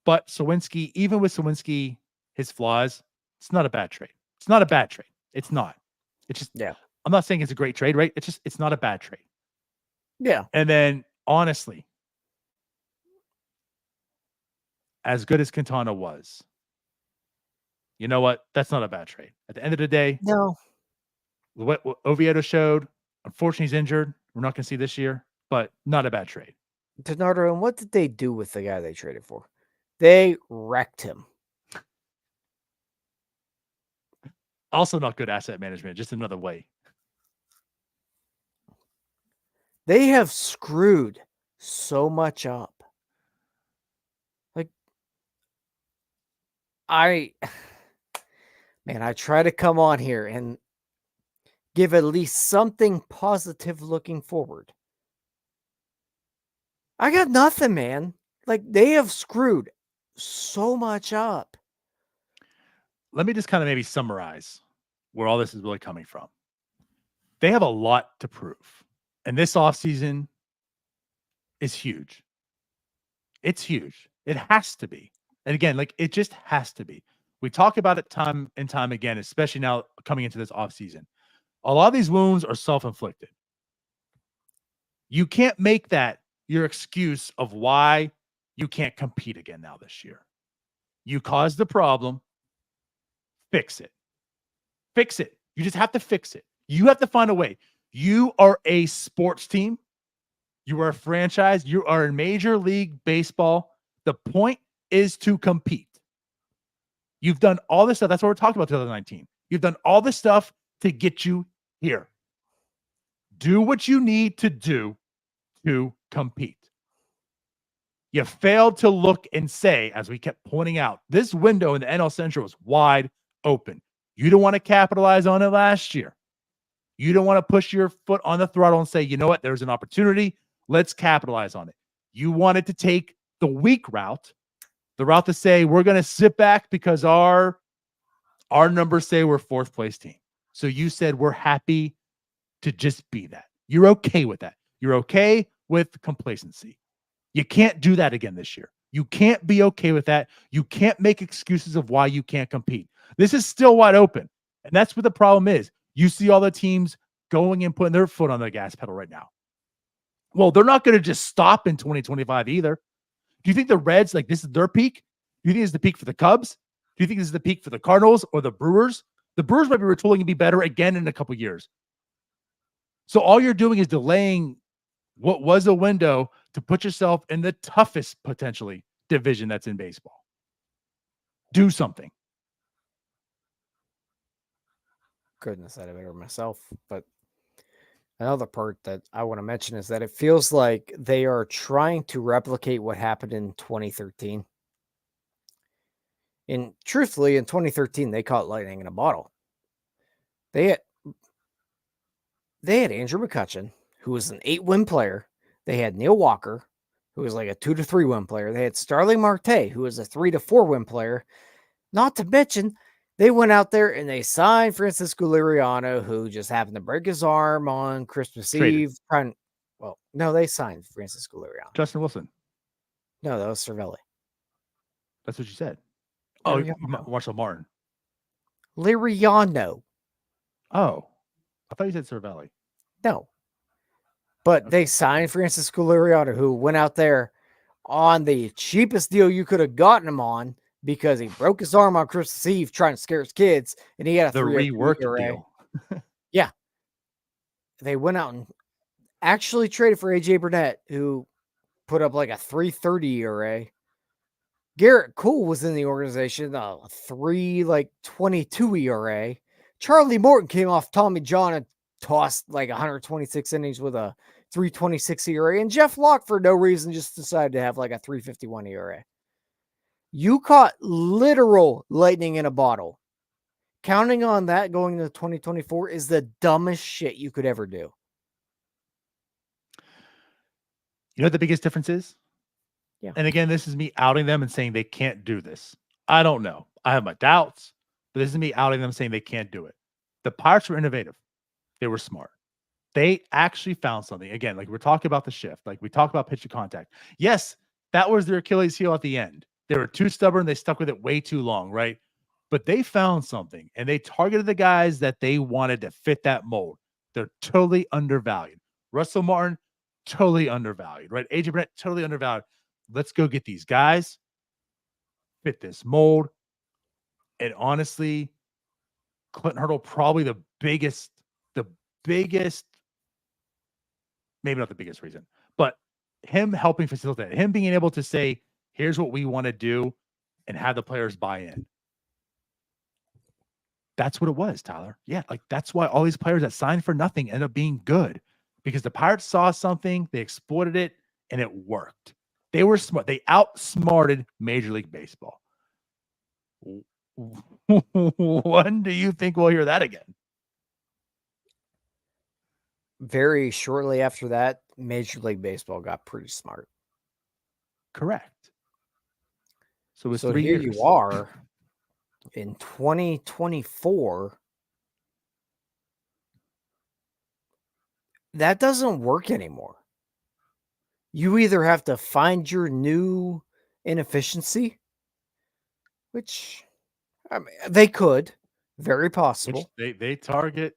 But Sawinski, even with Sawinski, his flaws, it's not a bad trade. It's not a bad trade. It's not. It's just, I'm not saying it's a great trade, right? It's not a bad trade. Yeah. And then honestly, as good as Quintana was, You know what? That's not a bad trade. At the end of the day, No, what Oviedo showed, unfortunately, he's injured. We're not going to see this year, but not a bad trade. DiNardo, and what did they do with the guy they traded for? They wrecked him. Also, not good asset management, just another way. They have screwed so much up. Like, man, I try to come on here and give at least something positive looking forward. I got nothing, man. Like, they have screwed so much up. Let me just kind of maybe summarize where all this is really coming from. They have a lot to prove. And this offseason is huge. It's huge. It has to be. And again, like it just has to be. We talk about it time and time again, especially now coming into this offseason. A lot of these wounds are self-inflicted. You can't make that your excuse of why you can't compete again now this year. You caused the problem. Fix it. Fix it. You just have to fix it. You have to find a way. You are a sports team. You are a franchise. You are in Major League Baseball. The point is to compete. You've done all this stuff. That's what we're talking about 2019. You've done all this stuff to get you here. Do what you need to do to compete. You failed to look and say, as we kept pointing out, this window in the NL Central was wide open. You don't want to capitalize on it last year. You don't want to push your foot on the throttle and say, you know what, there's an opportunity. Let's capitalize on it. You wanted to take the weak route, the route to say, we're going to sit back because our numbers say we're fourth place team. So you said, we're happy to just be that. You're okay with that. You're okay with complacency. You can't do that again this year. You can't be okay with that. You can't make excuses of why you can't compete. This is still wide open. And that's what the problem is. You see all the teams going and putting their foot on the gas pedal right now. Well, they're not going to just stop in 2025 either. Do you think the Reds, like this is their peak? Do you think this is the peak for the Cubs? Do you think this is the peak for the Cardinals or the Brewers? The Brewers might be retooling and be better again in a couple years. So all you're doing is delaying what was a window to put yourself in the toughest, potentially, division that's in baseball. Do something. Couldn't have said it better myself. But another part that I want to mention is that it feels like they are trying to replicate what happened in 2013. And truthfully, in 2013, they caught lightning in a bottle. They had Andrew McCutchen, who was an 8-win player. They had Neil Walker, who was like a 2 to 3 win player. They had Starling Marte, who was a 3 to 4 win player. Not to mention, they went out there and they signed Francisco Liriano, who just happened to break his arm on Christmas Eve. Well, no, they signed Francisco Liriano. Justin Wilson. No, that was Cervelli. That's what you said. Marshall Martin. Liriano. Oh, I thought you said Cervelli. No. But they signed Francisco Liriano, who went out there on the cheapest deal you could have gotten him on because he broke his arm on Christmas Eve trying to scare his kids, and he had a reworked deal. Yeah. They went out and actually traded for AJ Burnett, who put up like a 3.30 ERA. Garrett Cole was in the organization, a 3.22 ERA. Charlie Morton came off Tommy John and tossed like 126 innings with a 3.26 ERA. And Jeff Locke, for no reason, just decided to have like a 3.51 ERA. You caught literal lightning in a bottle. Counting on that going into 2024 is the dumbest shit you could ever do. You know what the biggest difference is? Yeah. And again, this is me outing them and saying they can't do this. I don't know. I have my doubts, but this is me outing them saying they can't do it. The Pirates were innovative. They were smart. They actually found something. Again, like we're talking about the shift, like we talked about pitch to contact. Yes, that was their Achilles heel at the end. They were too stubborn. They stuck with it way too long, right? But they found something, and they targeted the guys that they wanted to fit that mold. They're totally undervalued. Russell Martin, totally undervalued, right? AJ Burnett, totally undervalued. Let's go get these guys, fit this mold, And honestly, Clinton Hurdle probably the biggest, maybe not the biggest reason, but him helping facilitate, him being able to say, here's what we want to do and have the players buy in. That's what it was, Tyler. Yeah, like that's why all these players that signed for nothing end up being good because the Pirates saw something, they exploited it, and it worked. They were smart. They outsmarted Major League Baseball. When do you think we'll hear that again? Very shortly after that, Major League Baseball got pretty smart. Correct. So it was 3 here years. you are in 2024. That doesn't work anymore. You either have to find your new inefficiency, which I mean, they could, very possible. Which they target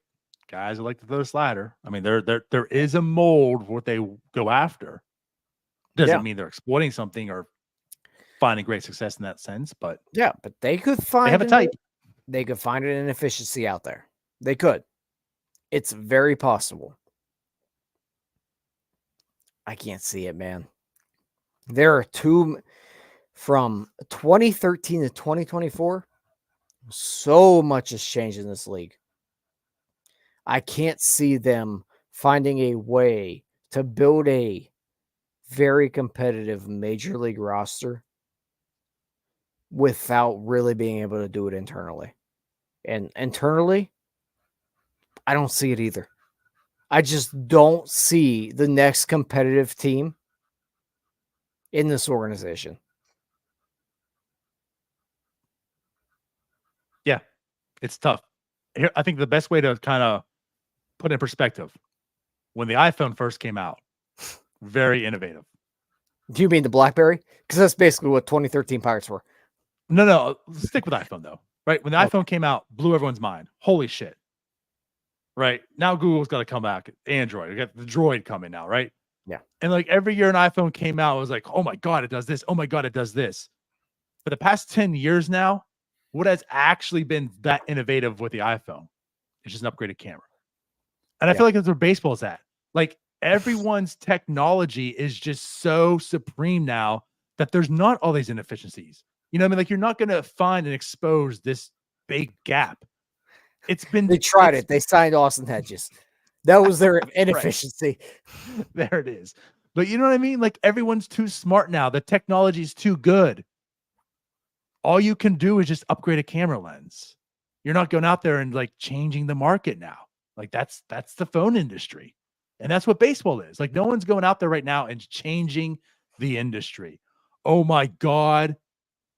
guys who like to throw a slider. I mean, there is a mold for what they go after. Doesn't mean they're exploiting something or finding great success in that sense, but yeah, but they could find they have a type. They could find an inefficiency out there. They could. It's very possible. I can't see it, man. There are two from 2013 to 2024. So much has changed in this league. I can't see them finding a way to build a very competitive major league roster without really being able to do it internally. And internally, I don't see it either. I just don't see the next competitive team in this organization. Yeah, it's tough. Here, I think the best way to kind of put it in perspective, when the iPhone first came out, very innovative. Do you mean the BlackBerry? Because that's basically what 2013 Pirates were. No, stick with iPhone though, right? When the iPhone came out, blew everyone's mind. Holy shit. Right? Now Google's got to come back. Android. We got the Droid coming now, right? Yeah. And like every year an iPhone came out, it was like, oh my God, it does this. Oh my God, it does this. For the past 10 years now, what has actually been that innovative with the iPhone? It's just an upgraded camera. And I feel like that's where baseball's at. Like everyone's technology is just so supreme now that there's not all these inefficiencies. You know what I mean? Like you're not going to find and expose this big gap. They tried it. They signed Austin Hedges. That was their inefficiency. There it is. But you know what I mean? Like everyone's too smart now. The technology is too good. All you can do is just upgrade a camera lens. You're not going out there and like changing the market now. Like that's the phone industry. And that's what baseball is. Like no one's going out there right now and changing the industry. Oh my God.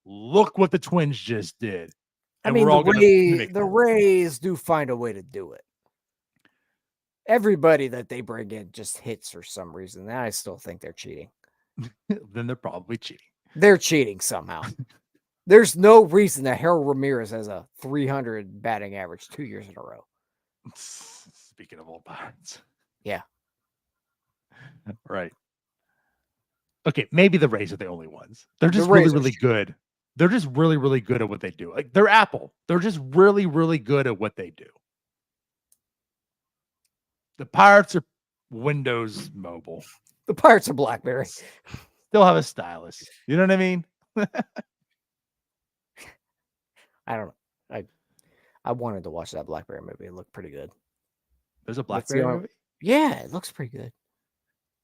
Look what the Twins just did. And we're all the Rays do find a way to do it. Everybody that they bring in just hits for some reason. I still think they're cheating. Then they're probably cheating. They're cheating somehow. There's no reason that Harold Ramirez has a 300 batting average 2 years in a row. Speaking of old Pirates. Yeah. Right. Okay, maybe the Rays are the only ones. They're just really good. They're just really good at what they do. Like they're Apple. They're just really good at what they do. The Pirates are Windows Mobile. The Pirates are BlackBerry. Still have a stylus. You know what I mean? I don't know. I wanted to watch that BlackBerry movie. It looked pretty good. There's a BlackBerry movie? Yeah, it looks pretty good.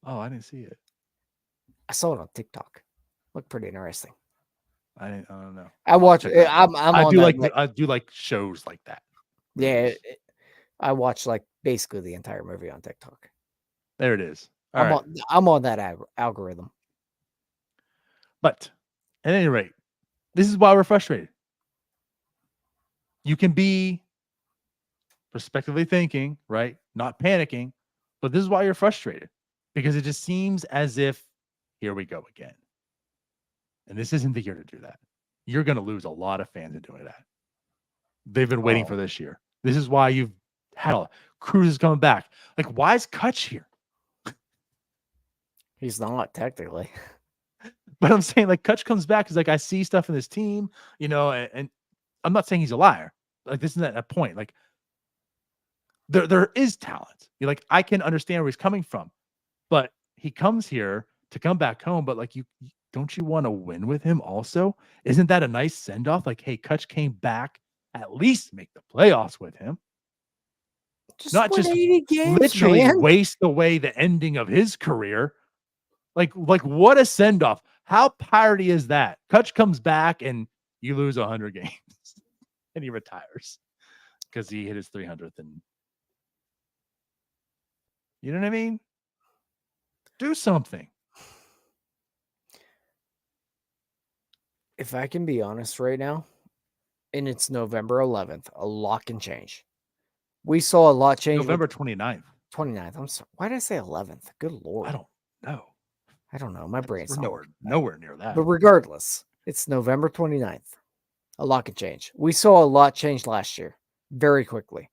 Oh, I didn't see it. I saw it on TikTok. Looked pretty interesting. I don't know. I watch it. I do like shows like that. Yeah, I watch like basically the entire movie on TikTok. There it is. I'm on that algorithm. But at any rate, this is why we're frustrated. You can be prospectively thinking, right? Not panicking, but this is why you're frustrated because it just seems as if here we go again. And this isn't the year to do that. You're going to lose a lot of fans in doing that. They've been waiting for this year. This is why you've had Cruz is coming back. Like, why is Kutch here? He's not technically. But I'm saying like Kutch comes back because like I see stuff in this team, you know, and I'm not saying he's a liar. Like, this isn't a point. Like, there is talent. You're like, I can understand where he's coming from, but he comes here to come back home. But like, don't you want to win with him also? Isn't that a nice send off? Like, hey, Kutch came back, at least make the playoffs with him, not win just 80 games, literally man. waste away the ending of his career. Like what a send off. How piratey is that? Kutch comes back and you lose 100 games and he retires because he hit his 300th. And you know what I mean? Do something. If I can be honest right now, and it's November 11th, a lot can change. We saw a lot change. November 29th. 29th. I'm sorry. Why did I say 11th? Good Lord. I don't know. I don't know. My brain's nowhere near that. But regardless, it's November 29th. A lot can change. We saw a lot change last year very quickly,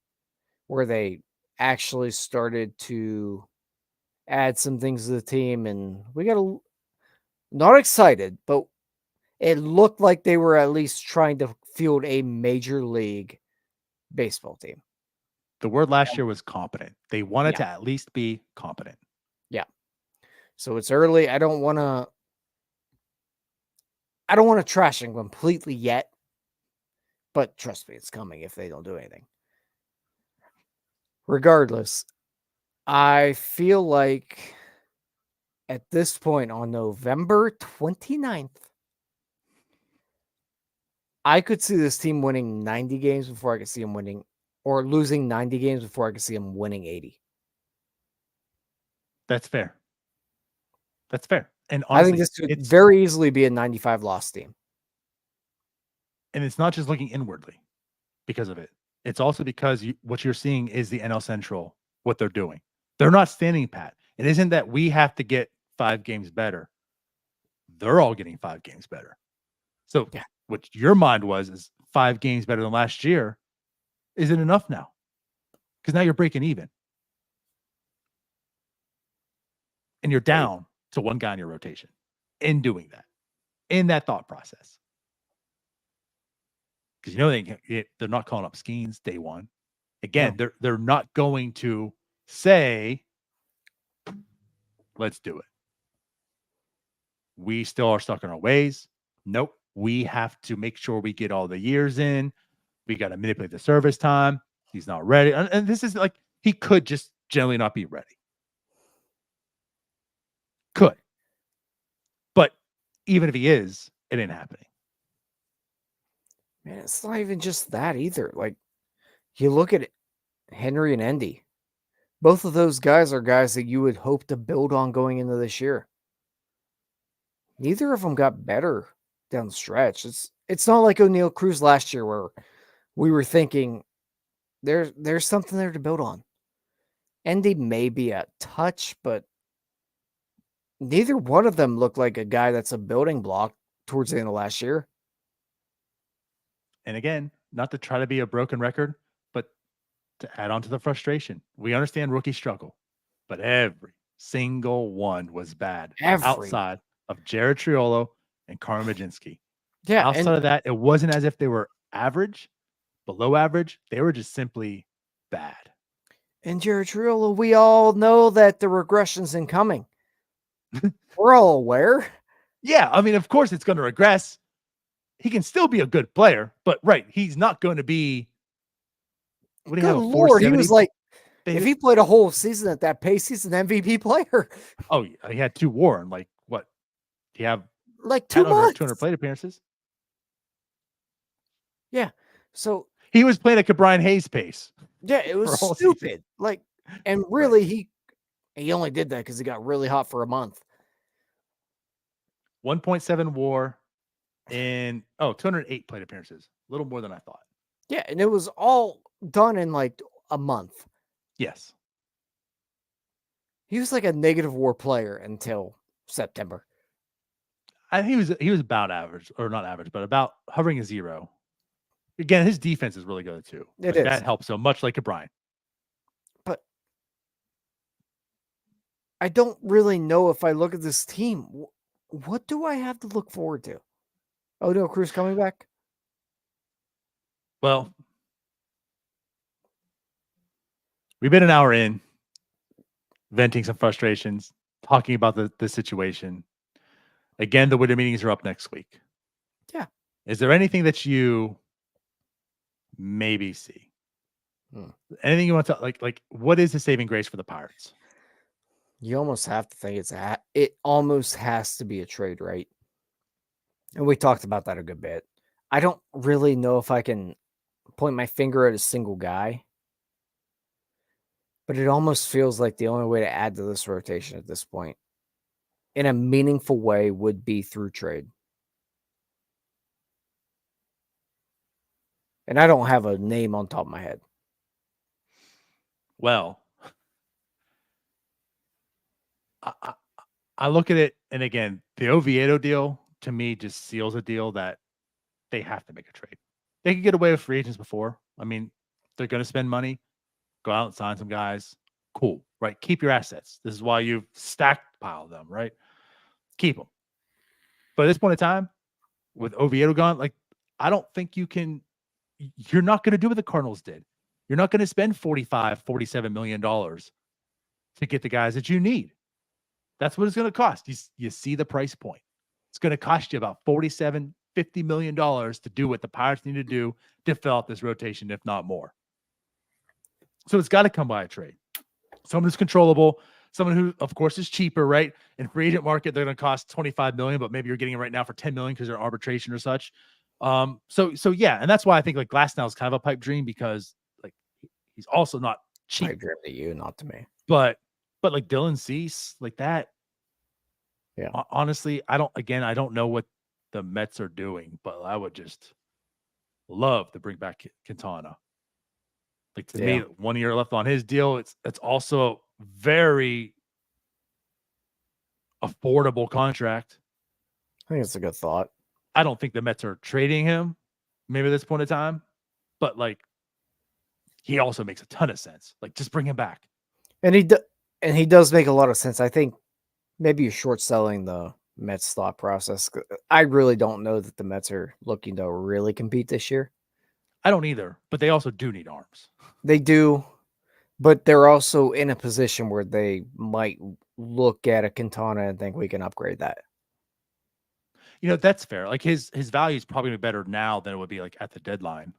where they actually started to add some things to the team, and we got not excited, but it looked like they were at least trying to field a major league baseball team. The word last year was competent. They wanted to at least be competent. Yeah. So it's early. I don't want to trash them completely yet, but trust me, it's coming if they don't do anything. Regardless, I feel like at this point on November 29th, I could see this team winning 90 games before I could see them winning, or losing 90 games before I could see them winning 80. That's fair. That's fair. And honestly, I think this could very easily be a 95 loss team. And it's not just looking inwardly because of it. It's also because what you're seeing is the NL Central, what they're doing. They're not standing pat. It isn't that we have to get 5 games better. They're all getting 5 games better. So what your mind was is 5 games better than last year. Is it enough now? Because now you're breaking even. And you're down to 1 guy in your rotation in doing that, in that thought process. Because you know they're not calling up Skeens day one. Again, they're not going to say, let's do it. We still are stuck in our ways. Nope. We have to make sure we get all the years in. We got to manipulate the service time. He's not ready. And this is like, he could just generally not be ready. Could. But even if he is, it ain't happening. Man, it's not even just that either. Like, you look at it, Henry and Endy. Both of those guys are guys that you would hope to build on going into this year. Neither of them got better down the stretch. It's not like O'Neal Cruz last year where we were thinking there's something there to build on. Endy may be a touch, but neither one of them looked like a guy that's a building block towards the end of last year. And again, not to try to be a broken record, but to add on to the frustration. We understand rookie struggle, but every single one was bad outside of Jared Triolo and Carmen Majinski. Yeah. Outside of that, it wasn't as if they were average, below average. They were just simply bad. And Jared Triolo, we all know that the regression's incoming. We're all aware. Yeah. I mean, of course it's going to regress. He can still be a good player, but he's not going to be. What do you have? Lord, he was like, if he played a whole season at that pace, he's an MVP player. Oh, yeah, he had 2 WAR and like what? He have like 2 months, 200 plate appearances. Yeah, so he was playing at Brian Hayes pace. Yeah, it was stupid. Season. Like, and really, he only did that because he got really hot for a month. 1.7 WAR. And 208 plate appearances, a little more than I thought. Yeah, and it was all done in like a month. Yes. He was like a negative WAR player until September. I think he was about average, or not average, but about hovering a 0. Again, his defense is really good too. It is. That helps so much, like Brian. But I don't really know if I look at this team, what do I have to look forward to? O'Neal Cruz coming back? Well, we've been an hour in, venting some frustrations, talking about the situation. Again, the winter meetings are up next week. Yeah. Is there anything that you maybe see? Anything you want to like? What is the saving grace for the Pirates? You almost have to think it almost has to be a trade, right? And we talked about that a good bit. I don't really know if I can point my finger at a single guy, but it almost feels like the only way to add to this rotation at this point in a meaningful way would be through trade. And I don't have a name on top of my head. Well, I look at it, and again, the Oviedo deal to me just seals a deal that they have to make a trade. They could get away with free agents before. I mean, they're going to spend money, go out and sign some guys. Cool, right? Keep your assets. This is why you've stockpiled them, right? Keep them. But at this point in time, with Oviedo gone, like, I don't think you can. You're not going to do what the Cardinals did. You're not going to spend $47 million to get the guys that you need. That's what it's going to cost. You see the price point. It's going to cost you about $50 million to do what the Pirates need to do to fill out this rotation, if not more. So it's got to come by a trade. Someone who's controllable, someone who, of course, is cheaper, right? In free agent market, they're going to cost $25 million, but maybe you're getting it right now for $10 million because they're arbitration or such. So yeah, and that's why I think like Glasnow is kind of a pipe dream because like he's also not cheap. Pipe dream to you, not to me. But like Dylan Cease, like that. Yeah. Honestly, I don't know what the Mets are doing, but I would just love to bring back Quintana. Like to me, 1 year left on his deal. It's also a very affordable contract. I think it's a good thought. I don't think the Mets are trading him maybe at this point in time, but like he also makes a ton of sense. Like just bring him back. And he does make a lot of sense. I think maybe you're short selling the Mets thought process. I really don't know that the Mets are looking to really compete this year. I don't either, but they also do need arms. They do, but they're also in a position where they might look at a Quintana and think we can upgrade that. You know, that's fair. Like his value is probably better now than it would be like at the deadline.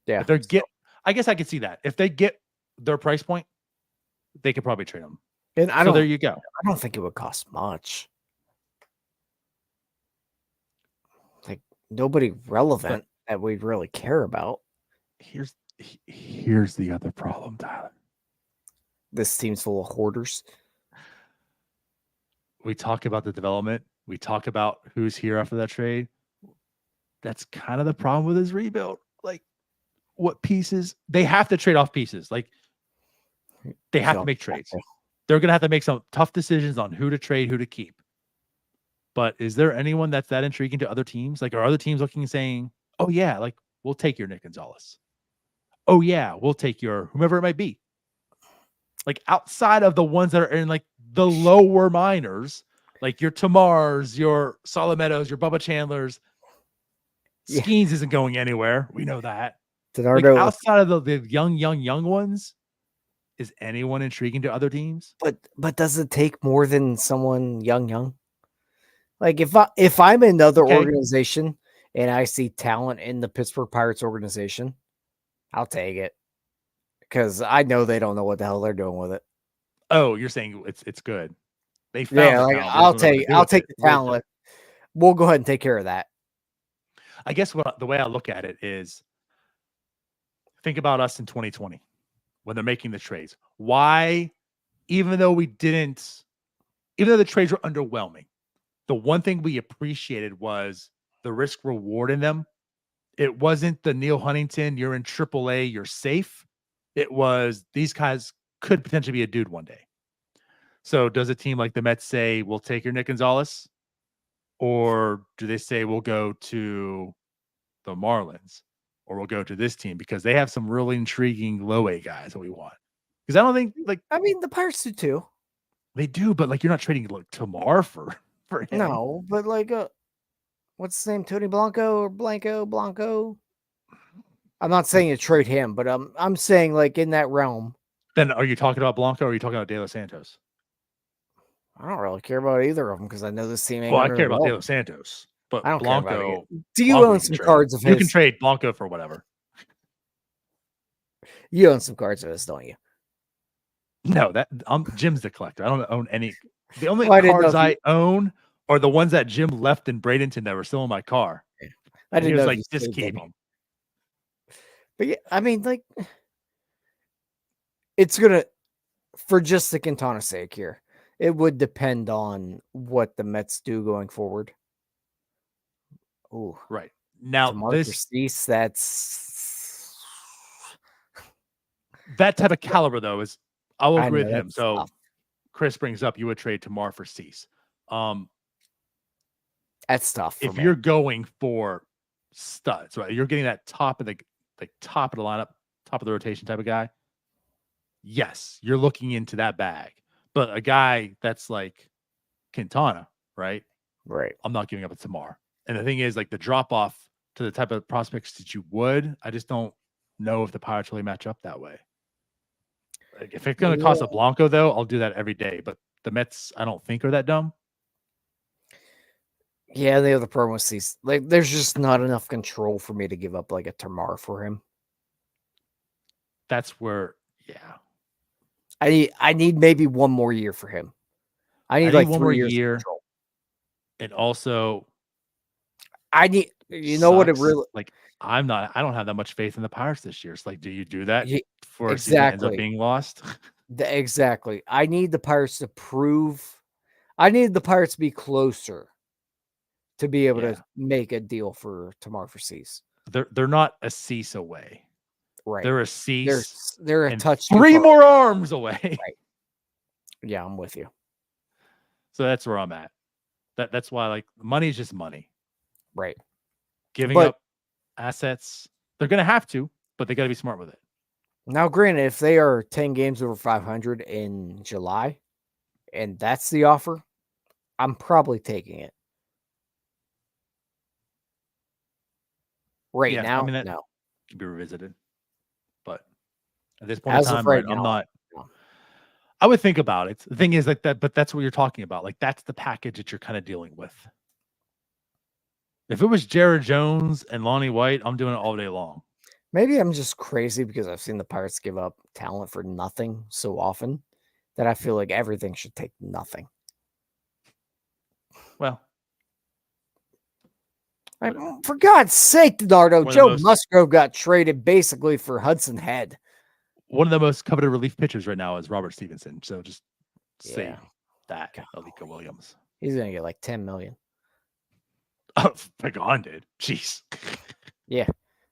Yeah. If I guess I could see that. If they get their price point, they could probably trade him. And there you go. I don't think it would cost much. Like nobody relevant that we really care about. Here's the other problem, Tyler. This team's full of hoarders. We talk about the development. We talk about who's here after that trade. That's kind of the problem with his rebuild. Like, what pieces? They have to trade off pieces. Like, they have to make trades. They're going to have to make some tough decisions on who to trade, who to keep. But is there anyone that's that intriguing to other teams? Like, are other teams looking and saying, oh, yeah, like, we'll take your Nick Gonzalez. Oh, yeah, we'll take your whomever it might be. Like, outside of the ones that are in, like, the lower minors, like your Tamars, your Solometos, your Bubba Chandlers. Skeens isn't going anywhere. We know that. DiNardo, like outside of the young ones, is anyone intriguing to other teams? But does it take more than someone young? Like if I'm another organization and I see talent in the Pittsburgh Pirates organization, I'll take it. Because I know they don't know what the hell they're doing with it. Oh, you're saying it's good. They found like I'll take the talent. We'll go ahead and take care of that. I guess the way I look at it is think about us in 2020 when they're making the trades. Why, even though the trades were underwhelming, the one thing we appreciated was the risk reward in them. It wasn't the Neil Huntington, you're in AAA, you're safe. It was these guys could potentially be a dude one day. So does a team like the Mets say, we'll take your Nick Gonzalez? Or do they say, we'll go to the Marlins? Or we'll go to this team? Because they have some really intriguing low-A guys that we want. Because I don't think, the Pirates do too. They do, but you're not trading Tamar for him. No, but what's his name? Tony Blanco or Blanco? I'm not saying you trade him, but I'm saying like in that realm. Then are you talking about Blanco or are you talking about De Los Santos? I don't really care about either of them because I know this team ain't Well, I under care about De development. Los Santos, but I don't care about it. Blanco. Do you Blanco own you can some trade. cards of his? You can trade Blanco for whatever. You own some cards of his, don't you? No, Jim's the collector. I don't own any. The only Well, I didn't know cards if you- I own are the ones that Jim left in Bradenton that were still in my car. I And he didn't was know if like, you just saved keep any. them. But yeah, I mean, like, it's gonna, for just the Quintana sake here, it would depend on what the Mets do going forward. Ooh, Right. Now, DeMarcus Cease, that type of caliber, though, is I will I agree know, with him. that's So tough. Chris brings up you would trade Tamar for Cease. That's tough. If me. you're going for studs, right? You're getting that top of the lineup, top of the rotation type of guy. Yes, you're looking into that bag. But a guy that's like Quintana, right? Right. I'm not giving up a Tamar. And the thing is, like the drop off to the type of prospects that you would, I just don't know if the Pirates really match up that way. Like if it's going to cost a Blanco, though, I'll do that every day. But the Mets, I don't think are that dumb. Yeah, the other problem with these, like, there's just not enough control for me to give up like a Tamar for him. That's where, yeah. I need maybe one more year for him. I need like 3 years of control. And also, I need, you know what it really, like, I don't have that much faith in the Pirates this year. It's like, do you do that for a season that ends up being lost? Exactly. I need the Pirates to prove, I need the Pirates to be closer to be able to make a deal for Tamar for Cease. They're not a Cease away. Right. They're a Cease. They're a touch. 3 more arms away. Right. Yeah, I'm with you. So that's where I'm at. That's why, like, money is just money. Right. Giving up assets, they're going to have to, but they got to be smart with it. Now, granted, if they are 10 games over 500 in July, and that's the offer, I'm probably taking it. Right now, I mean, that no. can be revisited. But at this point in time, right, I'm not. No. I would think about it. The thing is like that, but that's what you're talking about. Like that's the package that you're kind of dealing with. If it was Jared Jones and Lonnie White, I'm doing it all day long. Maybe I'm just crazy because I've seen the Pirates give up talent for nothing so often that I feel like everything should take nothing. Well, for God's sake, DiNardo, Joe Musgrove got traded basically for Hudson Head. One of the most coveted relief pitchers right now is Robert Stevenson. So just say that, Alika Williams. He's going to get like $10 million. Oh, Pagan did. Jeez. Yeah.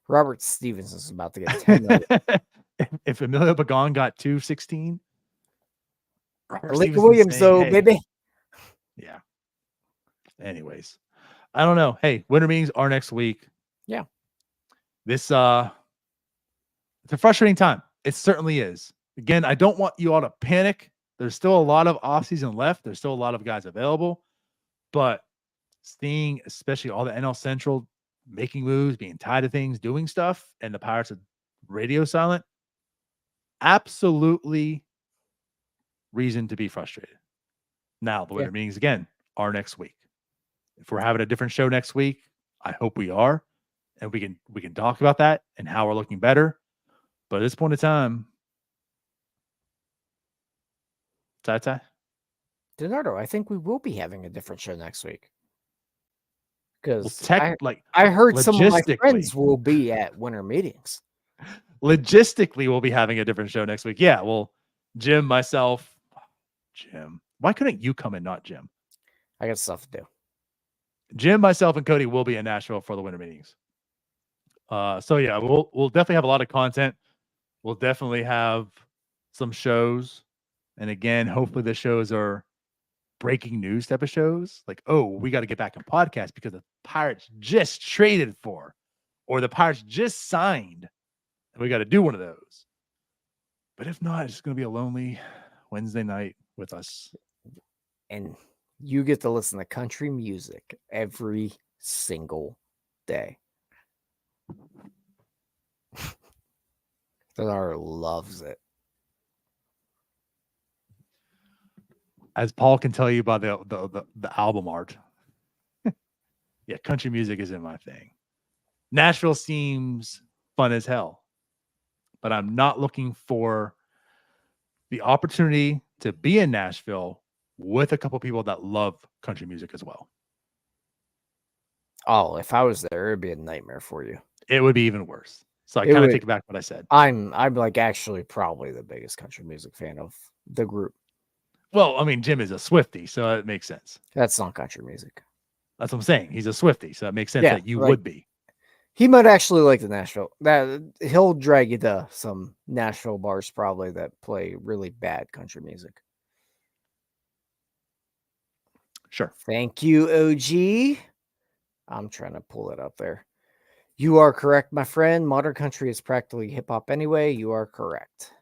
Robert Stevenson's about to get $10 million. If Emilio Pagan got $216, Alika Williams, though, baby. Yeah. Anyways, I don't know. Hey, winter meetings are next week. Yeah. This it's a frustrating time. It certainly is. Again, I don't want you all to panic. There's still a lot of offseason left. There's still a lot of guys available. But seeing especially all the NL Central making moves, being tied to things, doing stuff, and the Pirates are radio silent, absolutely reason to be frustrated. Now, the winter meetings again are next week. If we're having a different show next week, I hope we are, and we can talk about that and how we're looking better. But at this point in time, DiNardo, I think we will be having a different show next week. Because I heard some of my friends will be at winter meetings. Logistically, we'll be having a different show next week. Yeah, well, Jim, myself, Jim. Why couldn't you come and not Jim? I got stuff to do. Jim, myself, and Cody will be in Nashville for the winter meetings. So yeah, we'll definitely have a lot of content. We'll definitely have some shows. And again, hopefully the shows are breaking news type of shows. Like, oh, we got to get back on podcast because the Pirates just traded for, or the Pirates just signed. And we got to do one of those. But if not, it's going to be a lonely Wednesday night with us. And you get to listen to country music every single day. DiNardo loves it. As Paul can tell you by the album art. Yeah, country music isn't my thing. Nashville seems fun as hell, but I'm not looking for the opportunity to be in Nashville with a couple people that love country music as well. Oh, if I was there, it'd be a nightmare for you. It would be even worse. So I It kind of would- take back what I said. I'm like actually probably the biggest country music fan of the group. Well, I mean, Jim is a Swiftie, so it makes sense. That's not country music. That's what I'm saying. He's a Swiftie, so it makes sense Yeah, that you like- would be. He might actually like the Nashville. That he'll drag you to some Nashville bars probably that play really bad country music. Sure. Thank you, OG. I'm trying to pull it up there. You are correct, my friend. Modern country is practically hip hop anyway. You are correct.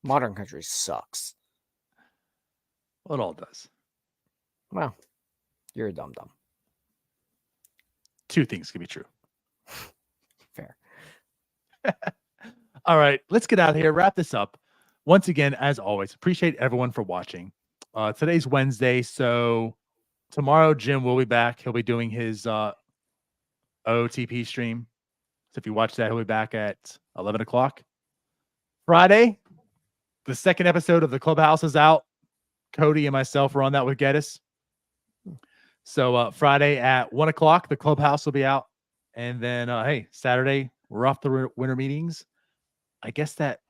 Modern country sucks. Well, it all does. Well, you're a dum dum. Two things can be true. Fair. All right, let's get out of here. Wrap this up. Once again, as always, appreciate everyone for watching. Today's Wednesday, so tomorrow Jim will be back. He'll be doing his OTP stream. So if you watch that, he'll be back at 11 o'clock. Friday, the second episode of the Clubhouse is out. Cody and myself are on that with Geddes. So Friday at 1 o'clock, the Clubhouse will be out. And then, hey, Saturday, we're off the winter meetings. I guess that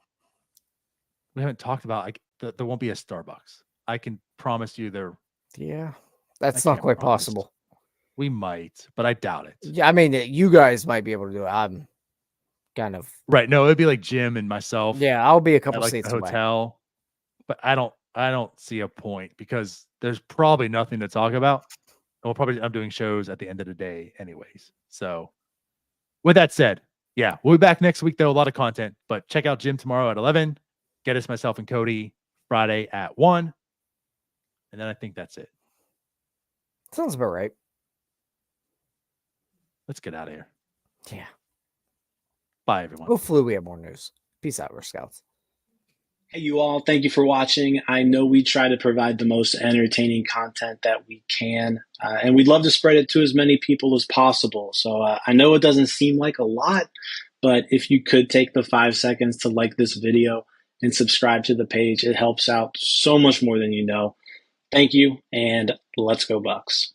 we haven't talked about, there won't be a Starbucks. I can promise you there. Yeah, that's I not can't quite promise. possible. We might, but I doubt it. Yeah, I mean, you guys might be able to do it. I'm kind of Right. No, it'd be like Jim and myself. yeah. I'll be a At couple like seats the away. hotel. But I don't see a point because there's probably nothing to talk about. And I'm doing shows at the end of the day anyways. So with that said, yeah, we'll be back next week though. A lot of content, but check out Jim tomorrow at 11. Get us, myself, and Cody Friday at 1. And then I think that's it. Sounds about right. Let's get out of here. Yeah. Bye, everyone. Hopefully we have more news. Peace out, We're Scouts. Hey, you all. Thank you for watching. I know we try to provide the most entertaining content that we can, and we'd love to spread it to as many people as possible. So I know it doesn't seem like a lot, but if you could take the 5 seconds to like this video and subscribe to the page, it helps out so much more than you know. Thank you, and let's go Bucks.